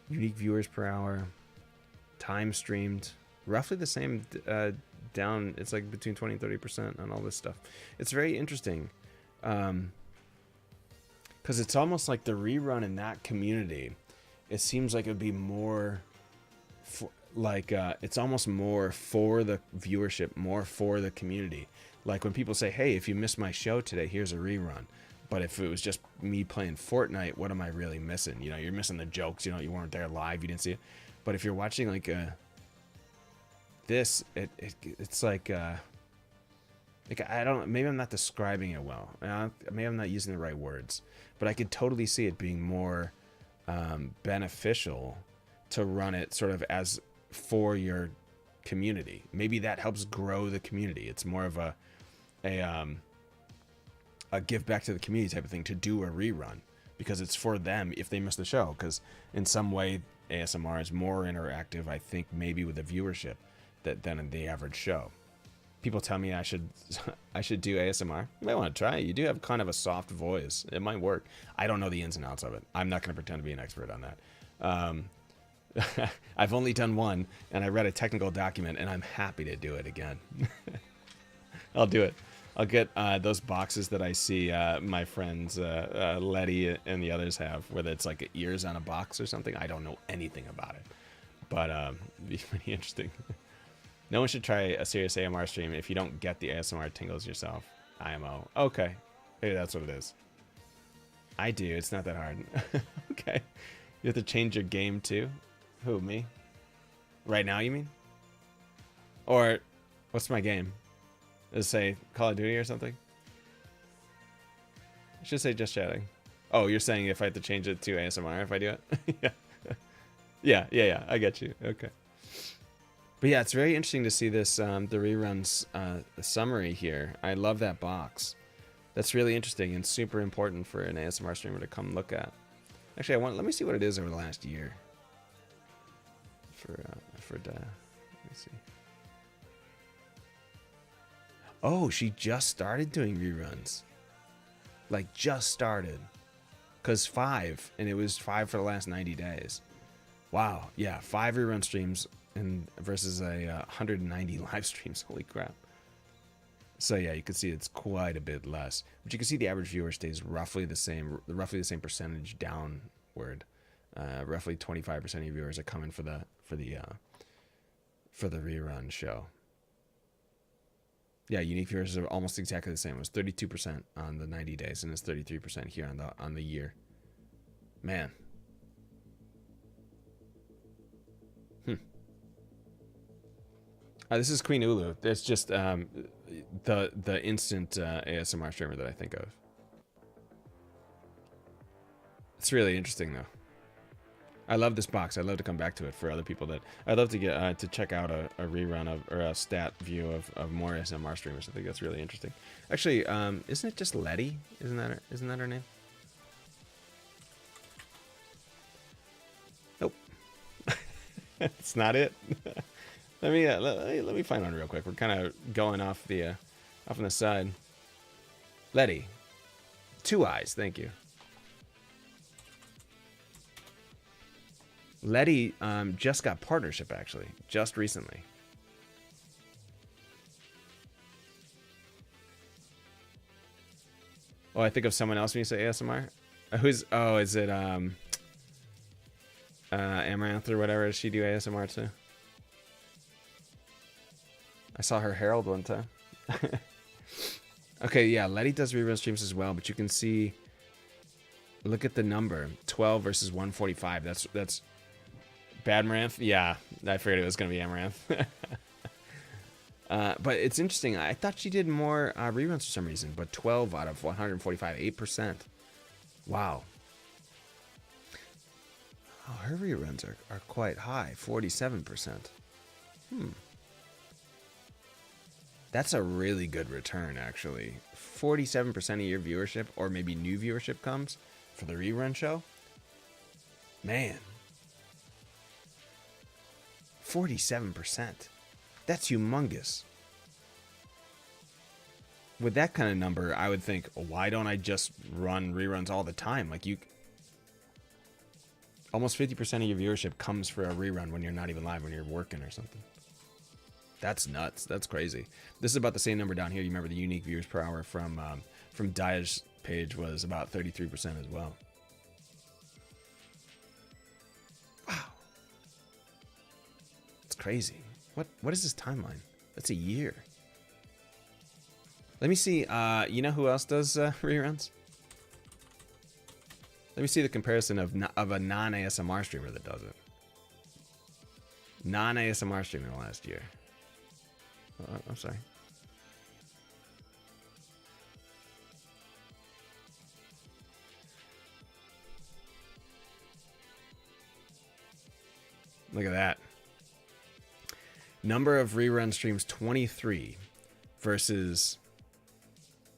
Unique viewers per hour. Time streamed, roughly the same. Down, it's like between 20 and 30% on all this stuff. It's very interesting, because it's almost like the rerun in that community, it seems like it would be more it's almost more for the viewership, more for the community. Like when people say, hey, if you missed my show today, here's a rerun. But if it was just me playing Fortnite, what am I really missing? You know, you're missing the jokes, you know, you weren't there live, you didn't see it. But if you're watching like this, it's like I don't, maybe I'm not describing it well. Maybe I'm not using the right words, but I could totally see it being more beneficial to run it sort of as for your community. Maybe that helps grow the community. It's more of a give back to the community type of thing to do a rerun, because it's for them if they miss the show. Because in some way, ASMR is more interactive, I think, maybe with the viewership than in the average show. People tell me I should do ASMR. You might want to try it. You do have kind of a soft voice. It might work. I don't know the ins and outs of it. I'm not going to pretend to be an expert on that. I've only done one, and I read a technical document, and I'm happy to do it again. I'll do it. I'll get those boxes that I see my friends Letty and the others have, where it's like ears on a box or something. I don't know anything about it, but it'd be pretty interesting. No one should try a serious AMR stream if you don't get the ASMR tingles yourself. IMO. Okay. Maybe that's what it is. I do. It's not that hard. Okay. You have to change your game too? Who, me? Right now, you mean? Or what's my game? Does it say Call of Duty or something? I should say just chatting. Oh, you're saying if I have to change it to ASMR if I do it? Yeah. Yeah. I get you. Okay. But yeah, it's very interesting to see this, the reruns summary here. I love that box. That's really interesting and super important for an ASMR streamer to come look at. Actually, let me see what it is over the last year. Let me see. Oh, she just started doing reruns. Like, just started. Because 5, and it was 5 for the last 90 days. Wow, yeah, 5 rerun streams versus 190 live streams. Holy crap. So yeah, you can see it's quite a bit less. But you can see the average viewer stays roughly the same percentage downward. Roughly 25% of your viewers are coming for the rerun show. Yeah, unique viewers are almost exactly the same. It was 32% on the 90 days, and it's 33% here on the year. Man. This is Queen Ulu. It's just the instant ASMR streamer that I think of. It's really interesting though. I love this box. I'd love to come back to it for other people that I'd love to get to check out a rerun of or a stat view of more ASMR streamers. I think that's really interesting. Actually, isn't it just Letty? Isn't that her name? Nope. It's not it. let me find one real quick. We're kind of going off on the side. Letty. 2 eyes. Thank you. Letty just got partnership, actually, just recently. Oh, I think of someone else when you say ASMR. Is it Amaranth or whatever? Does she do ASMR too? I saw her Herald one time. Okay, yeah, Letty does rerun streams as well, but you can see. Look at the number, 12 versus 145. That's. Bad Amaranth? Yeah, I figured it was going to be Amaranth. But it's interesting. I thought she did more reruns for some reason, but 12 out of 145, 8%. Wow. Oh, her reruns are quite high, 47%. That's a really good return, actually. 47% of your viewership, or maybe new viewership, comes for the rerun show. Man. 47%. That's humongous. With that kind of number, I would think, why don't I just run reruns all the time? Like almost 50% of your viewership comes for a rerun when you're not even live, when you're working or something. That's nuts. That's crazy. This is about the same number down here. You remember the unique viewers per hour from Daya's page was about 33% as well. Crazy. What is this timeline? That's a year. Let me see. You know who else does reruns? Let me see the comparison of a non-ASMR streamer that does it. Non-ASMR streamer last year. I'm sorry. Look at that. Number of rerun streams, 23 versus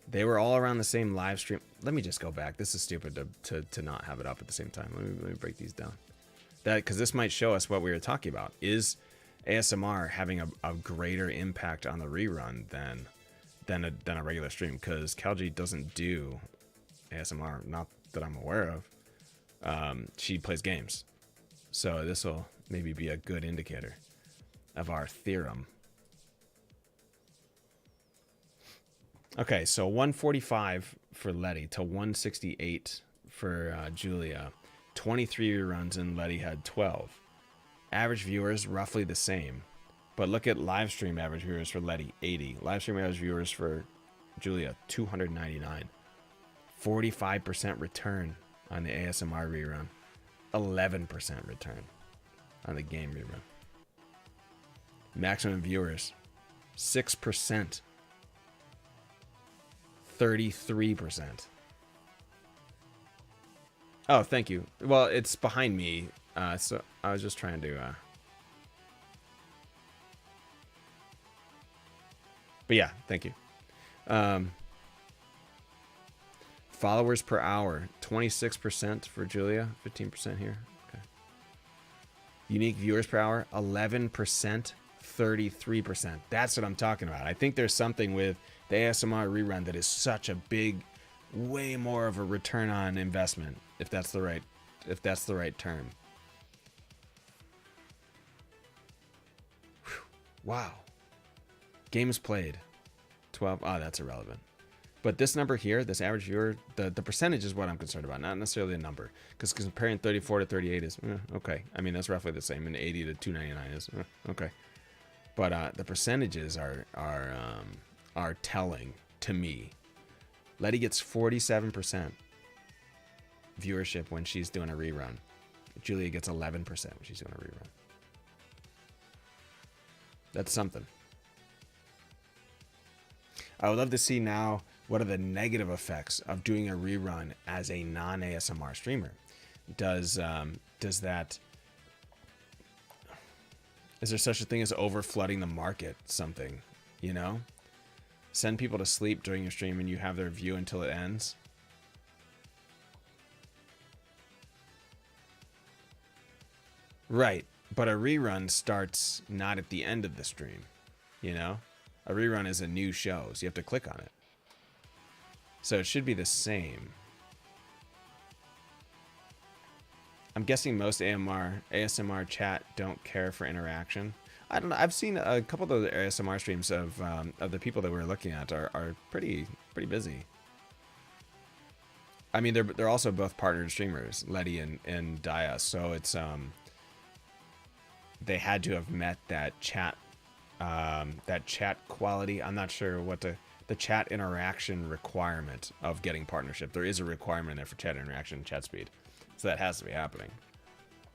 they were all around the same live stream. Let me just go back. This is stupid to not have it up at the same time. Let me break these down. Because this might show us what we were talking about. Is ASMR having a greater impact on the rerun than a regular stream? Because Calgy doesn't do ASMR, not that I'm aware of. She plays games. So this will maybe be a good indicator of our theorem. Okay, so 145 for Letty to 168 for Julia. 23 reruns and Letty had 12. Average viewers roughly the same, but look at live stream average viewers for Letty, 80. Live stream average viewers for Julia, 299. 45% return on the ASMR rerun. 11% return on the game rerun. Maximum viewers, 6%. 33%. Oh, thank you. Well, it's behind me, so I was just trying to... But yeah, thank you. Followers per hour, 26% for Julia, 15% here. Okay. Unique viewers per hour, 11%. 33%. That's what I'm talking about. I think there's something with the ASMR rerun that is such a big, way more of a return on investment, if that's the right term. Whew. Wow. Games played, 12. Oh, that's irrelevant. But this number here, this average viewer, the percentage is what I'm concerned about, not necessarily the number. Because comparing 34 to 38 is okay. I mean, that's roughly the same, and 80 to 299 is okay. But the percentages are telling to me. Letty gets 47% viewership when she's doing a rerun. Julia gets 11% when she's doing a rerun. That's something. I would love to see now what are the negative effects of doing a rerun as a non-ASMR streamer. Does that, is there such a thing as over flooding the market? Something, you know? Send people to sleep during your stream and you have their view until it ends. Right, but a rerun starts not at the end of the stream, you know? A rerun is a new show, so you have to click on it. So it should be the same. I'm guessing most ASMR chat don't care for interaction. I don't know. I've seen a couple of those ASMR streams of the people that we're looking at are pretty busy. I mean, they're also both partnered streamers, Letty and Daya. So it's they had to have met that chat quality. I'm not sure what the chat interaction requirement of getting partnership. There is a requirement there for chat interaction and chat speed. So that has to be happening.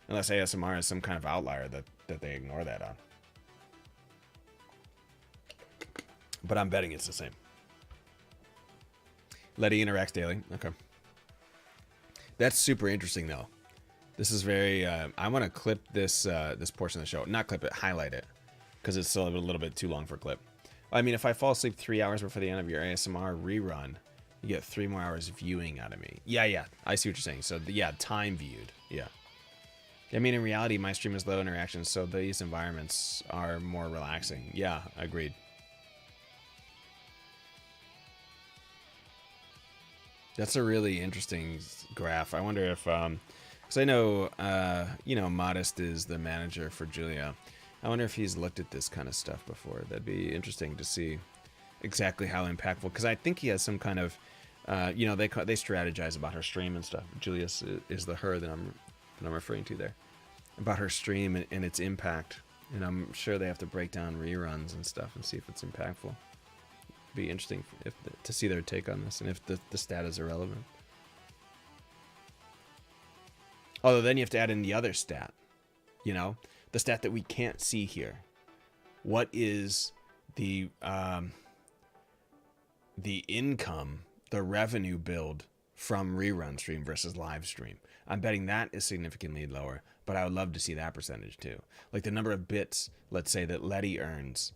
Unless ASMR is some kind of outlier that they ignore that on. But I'm betting it's the same. Letty interacts daily. Okay. That's super interesting though. This is very I want to clip this this portion of the show. Not clip it, highlight it. Because it's still a little bit too long for a clip. I mean, if I fall asleep 3 hours before the end of your ASMR rerun, you get 3 more hours viewing out of me. Yeah. I see what you're saying. So, yeah, time viewed. Yeah. I mean, in reality, my stream is low interaction, so these environments are more relaxing. Yeah, agreed. That's a really interesting graph. I wonder if, because I know, you know, Modest is the manager for Julia. I wonder if he's looked at this kind of stuff before. That'd be interesting to see exactly how impactful, because I think he has some kind of, you know, they strategize about her stream and stuff. Julius is the her that I'm referring to there, about her stream and its impact. And I'm sure they have to break down reruns and stuff and see if it's impactful. Be interesting to see their take on this and if the stat is irrelevant. Although then you have to add in the other stat, you know, the stat that we can't see here. What is the income, the revenue build from rerun stream versus live stream? I'm betting that is significantly lower, but I would love to see that percentage too. Like the number of bits, let's say, that Letty earns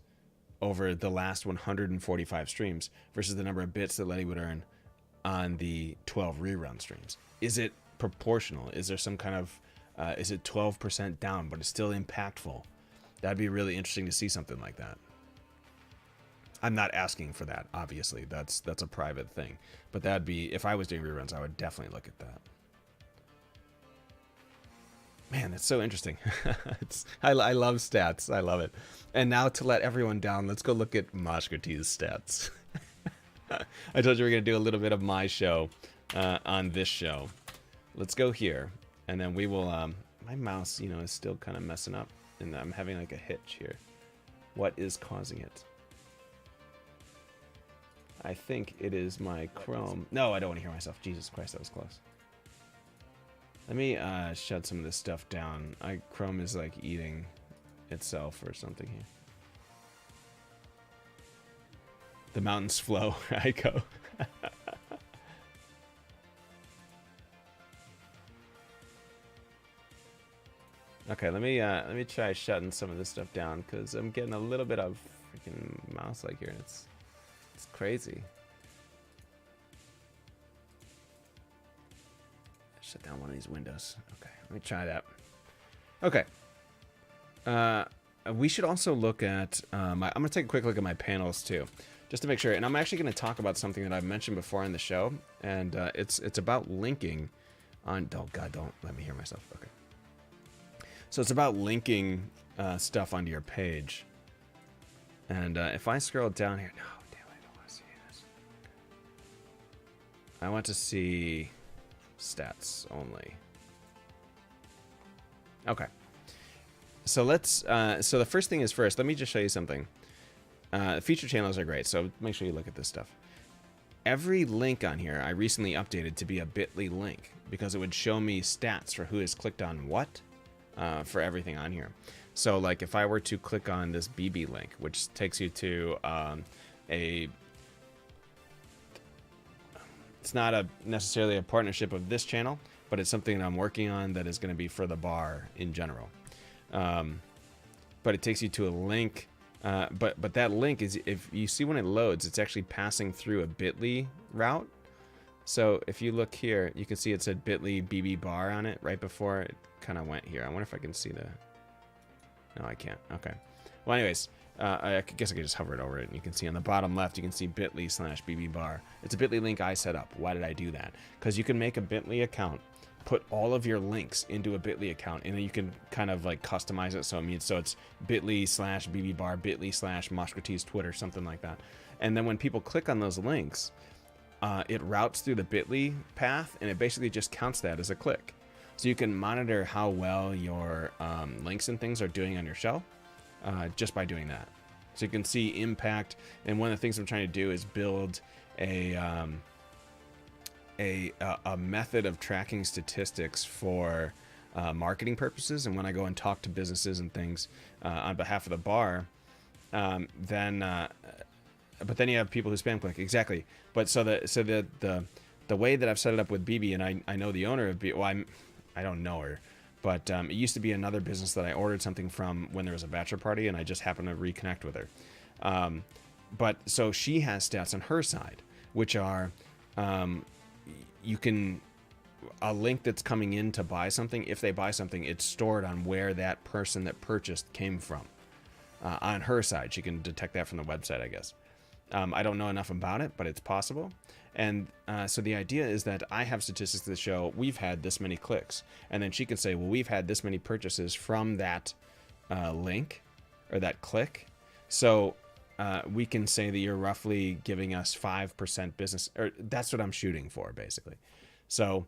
over the last 145 streams versus the number of bits that Letty would earn on the 12 rerun streams. Is it proportional? Is there some kind of, is it 12% down, but it's still impactful? That'd be really interesting to see something like that. I'm not asking for that, obviously. That's a private thing. But that'd be, if I was doing reruns, I would definitely look at that. Man, that's so interesting. I love stats. I love it. And now to let everyone down, let's go look at Moshkert's stats. I told you we are going to do a little bit of my show on this show. Let's go here. And then we will... my mouse, you know, is still kind of messing up. And I'm having like a hitch here. What is causing it? I think it is my Chrome. No, I don't want to hear myself. Jesus Christ, that was close. Let me shut some of this stuff down. Chrome is like eating itself or something here. The mountains flow. I go. Okay, let me try shutting some of this stuff down because I'm getting a little bit of freaking mouse like here. It's crazy. Shut down one of these windows. Okay, let me try that. Okay. We should also look at... I'm going to take a quick look at my panels too, just to make sure. And I'm actually going to talk about something that I've mentioned before on the show, and it's about linking on... Oh, God, don't let me hear myself. Okay. So it's about linking stuff onto your page. And if I scroll down here... No, damn, I don't want to see this. I want to see... stats only. Okay. So let's so the first thing is first, let me just show you something. Feature channels are great, so make sure you look at this stuff. Every link on here I recently updated to be a bit.ly link because it would show me stats for who has clicked on what for everything on here. So like if I were to click on this BB link, which takes you to a It's not necessarily a partnership of this channel, but it's something that I'm working on that is going to be for the bar in general. But it takes you to a link. But that link is, if you see when it loads, it's actually passing through a bit.ly route. So if you look here, you can see it said bit.ly BB bar on it right before it kind of went here. I wonder if I can see the... No, I can't. Okay. Well, anyways, I guess I could just hover it over it, and you can see on the bottom left, you can see bit.ly/BB bar. It's a bit.ly link I set up. Why did I do that? Because you can make a bit.ly account, put all of your links into a bit.ly account, and then you can kind of like customize it. So it's bit.ly/BB bar, bit.ly/Mosh Twitter, something like that. And then when people click on those links, it routes through the bit.ly path, and it basically just counts that as a click. So you can monitor how well your links and things are doing on your show just by doing that. So you can see impact. And one of the things I'm trying to do is build a method of tracking statistics for marketing purposes. And when I go and talk to businesses and things on behalf of the bar, but then you have people who spam click. Exactly. But so the way that I've set it up with BB, and I know the owner of BB. Well, I don't know her, but it used to be another business that I ordered something from when there was a bachelor party, and I just happened to reconnect with her. But so she has stats on her side, which are you can a link that's coming in to buy something. If they buy something, it's stored on where that person that purchased came from. On her side, she can detect that from the website, I guess. I don't know enough about it, but it's possible. And so the idea is that I have statistics that show we've had this many clicks. And then she can say, well, we've had this many purchases from that link or that click. So we can say that you're roughly giving us 5% business, or that's what I'm shooting for, basically. So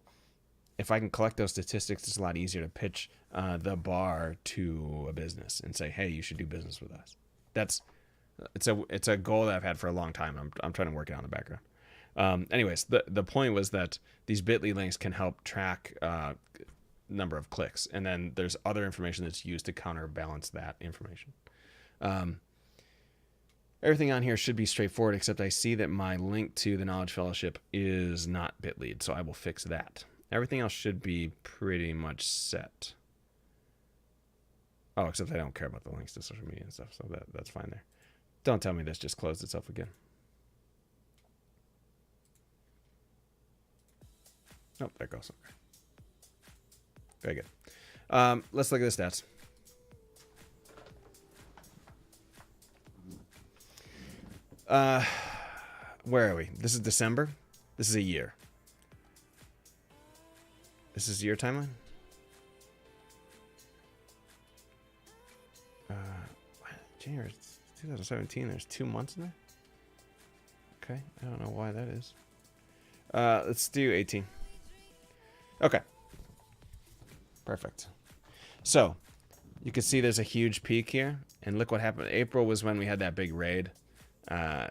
if I can collect those statistics, it's a lot easier to pitch the bar to a business and say, hey, you should do business with us. It's a goal that I've had for a long time. I'm trying to work it out in the background. Anyways, the point was that these bit.ly links can help track number of clicks, and then there's other information that's used to counterbalance that information. Everything on here should be straightforward, except I see that my link to the Knowledge Fellowship is not bit.ly, so I will fix that. Everything else should be pretty much set. Oh, except I don't care about the links to social media and stuff, so that's fine there. Don't tell me this just closed itself again. Nope, there it goes. Okay. Very good. Let's look at the stats. Where are we? This is December. This is a year. This is your timeline? January 2017. There's 2 months in there? Okay. I don't know why that is. Let's do 18. Okay. Perfect. So, you can see there's a huge peak here. And look what happened. April was when we had that big raid.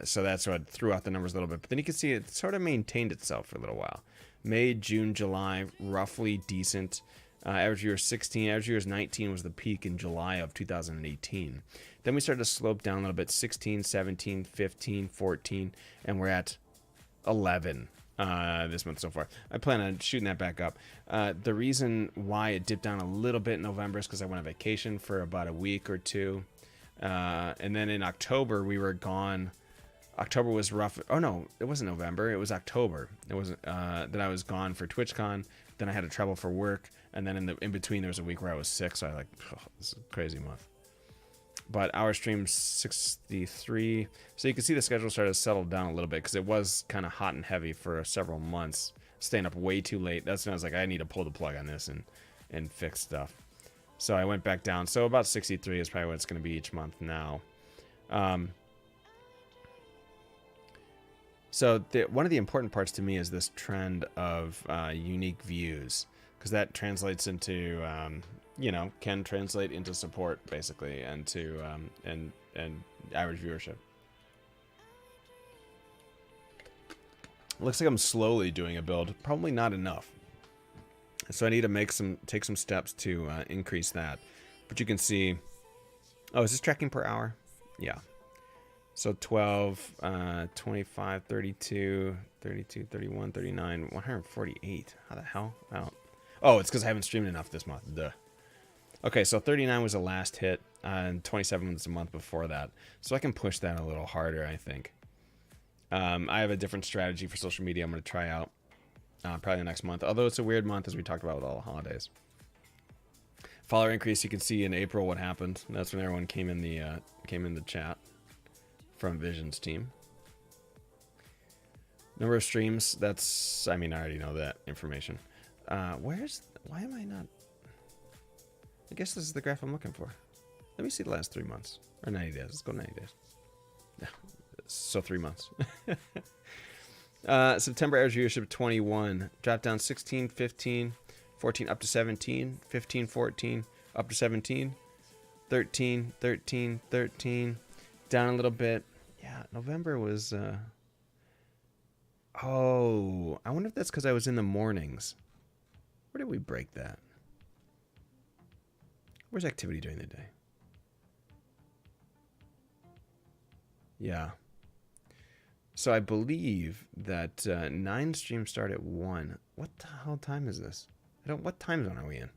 So that's what threw out the numbers a little bit. But then you can see it sort of maintained itself for a little while. May, June, July, roughly decent. Average viewers 16. Average viewers 19 was the peak in July of 2018. Then we started to slope down a little bit. 16, 17, 15, 14. And we're at 11 this month so far. I plan on shooting that back up. The reason why it dipped down a little bit in November is because I went on vacation for about a week or two. And then in October, we were gone. October was rough. Oh, no, it wasn't November. It was October. It was that I was gone for TwitchCon. Then I had to travel for work. And then in between, there was a week where I was sick. So I this is a crazy month. But our stream 63. So you can see the schedule started to settle down a little bit because it was kind of hot and heavy for several months. Staying up way too late. That's when I was like, I need to pull the plug on this and fix stuff. So I went back down. So about 63 is probably what it's going to be each month now. So one of the important parts to me is this trend of unique views, because that translates into, can translate into support basically, and to and average viewership. Looks like I'm slowly doing a build, probably not enough. So I need to take some steps to increase that. But you can see, oh, is this tracking per hour? Yeah. So 12, 25, 32, 32, 31, 39, 148. How the hell? I don't... Oh, it's because I haven't streamed enough this month. Duh. Okay, so 39 was the last hit, and 27 was the month before that. So I can push that a little harder, I think. I have a different strategy for social media I'm going to try out probably the next month. Although it's a weird month, as we talked about with all the holidays. Follower increase, you can see in April what happened. That's when everyone came in the chat from Vision's team. Number of streams, that's, I mean, I already know that information. Why am I not? I guess this is the graph I'm looking for. Let me see the last 3 months. Or 90 days. Let's go 90 days. Yeah. So 3 months. September average viewership 21. Dropped down 16, 15, 14, up to 17, 15, 14, up to 17, 13, 13, 13. Down a little bit. Yeah, November was... Oh, I wonder if that's because I was in the mornings. Where did we break that? Where's activity during the day? Yeah. So I believe that 9 streams start at 1. What the hell time is this? What time zone are we in?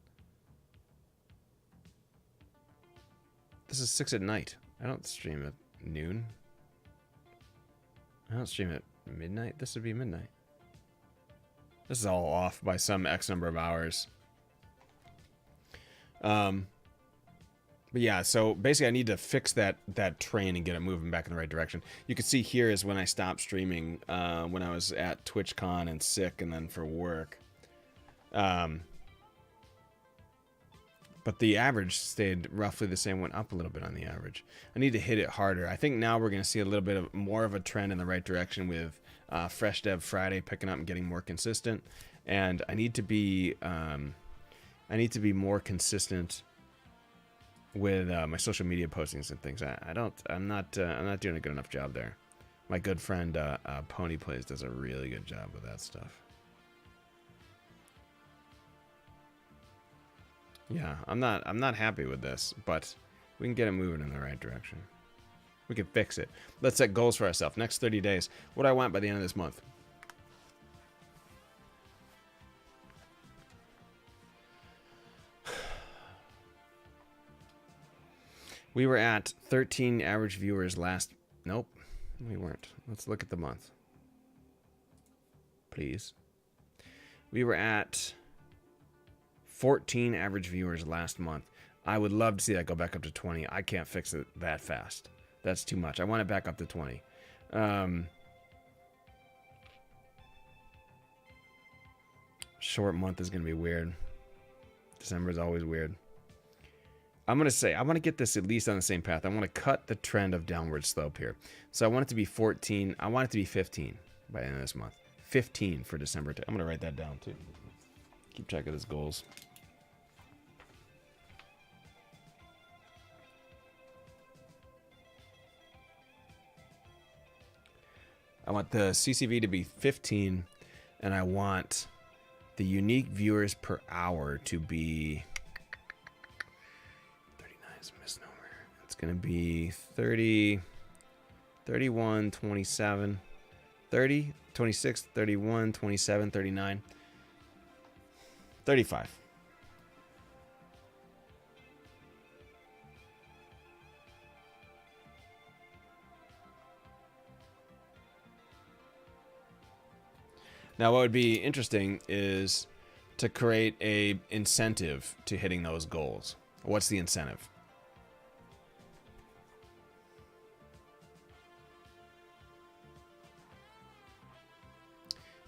This is 6 at night. I don't stream at noon. I don't stream at midnight. This would be midnight. This is all off by some X number of hours. But yeah, so basically I need to fix that train and get it moving back in the right direction. You can see here is when I stopped streaming, when I was at TwitchCon and sick and then for work. But the average stayed roughly the same, went up a little bit on the average. I need to hit it harder. I think now we're going to see a little bit more of a trend in the right direction with Fresh Dev Friday picking up and getting more consistent. And I need to be more consistent with my social media postings and things. I'm not doing a good enough job there. My good friend Pony Plays does a really good job with that stuff. Yeah, I'm not happy with this, but we can get it moving in the right direction. We can fix it. Let's set goals for ourselves. Next 30 days. What do I want by the end of this month? We were at 13 average viewers last... Nope, we weren't. Let's look at the month. Please. We were at 14 average viewers last month. I would love to see that go back up to 20. I can't fix it that fast. That's too much. I want it back up to 20. Short month is going to be weird. December is always weird. I'm going to say, I want to get this at least on the same path. I want to cut the trend of downward slope here. So I want it to be 14. I want it to be 15 by the end of this month. 15 for December. I'm going to write that down too. Keep track of his goals. I want the CCV to be 15, and I want the unique viewers per hour to be... 39 is a misnomer. It's going to be 30, 31, 27, 30, 26, 31, 27, 39, 35. Now, what would be interesting is to create a incentive to hitting those goals. What's the incentive?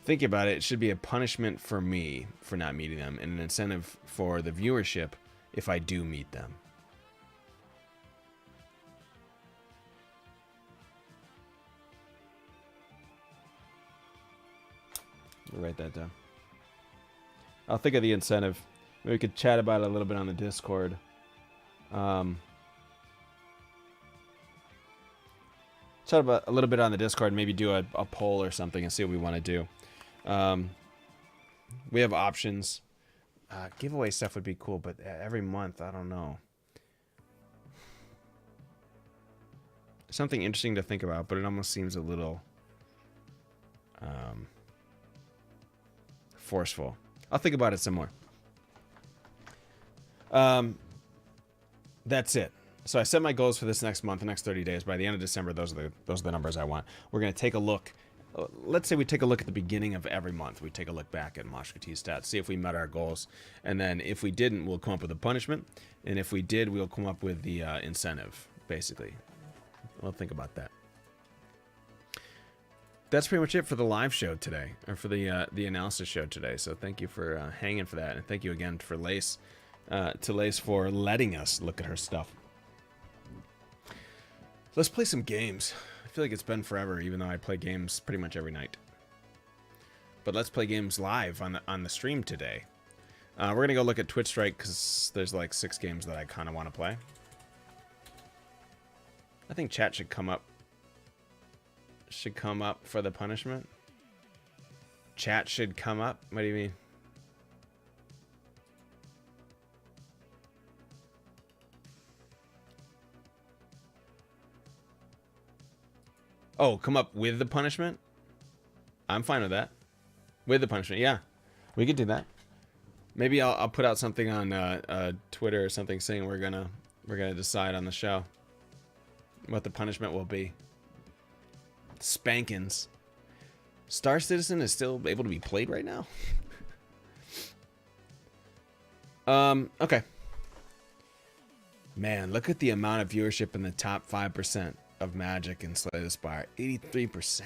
Think about it. It should be a punishment for me for not meeting them and an incentive for the viewership if I do meet them. I'll write that down. I'll think of the incentive. Maybe we could chat about it a little bit on the Discord. Chat about a little bit on the Discord. Maybe do a poll or something and see what we want to do. We have options. Giveaway stuff would be cool, but every month, I don't know. something interesting to think about, but it almost seems a little forceful. I'll think about it some more. That's it. So I set my goals for this next month, the next 30 days. By the end of December, those are the numbers I want. We're going to take a look. Let's say we take a look at the beginning of every month. We take a look back at Mosh stats, see if we met our goals. And then if we didn't, we'll come up with a punishment. And if we did, we'll come up with the incentive, basically. We'll think about that. That's pretty much it for the live show today, or for the analysis show today. So thank you for hanging for that. And thank you again for Lace, for letting us look at her stuff. Let's play some games. I feel like it's been forever, even though I play games pretty much every night. But let's play games live on the stream today. We're gonna go look at Twitch Strike because there's like 6 games that I kind of want to play. I think chat should come up. Should come up for the punishment. Chat should come up. What do you mean? Oh, come up with the punishment? I'm fine with that. With the punishment, yeah. We could do that. Maybe I'll put out something on Twitter or something saying we're gonna decide on the show what the punishment will be. Spankins. Star Citizen is still able to be played right now? Okay. Man, look at the amount of viewership in the top 5% of Magic and Slay the Spire. 83%.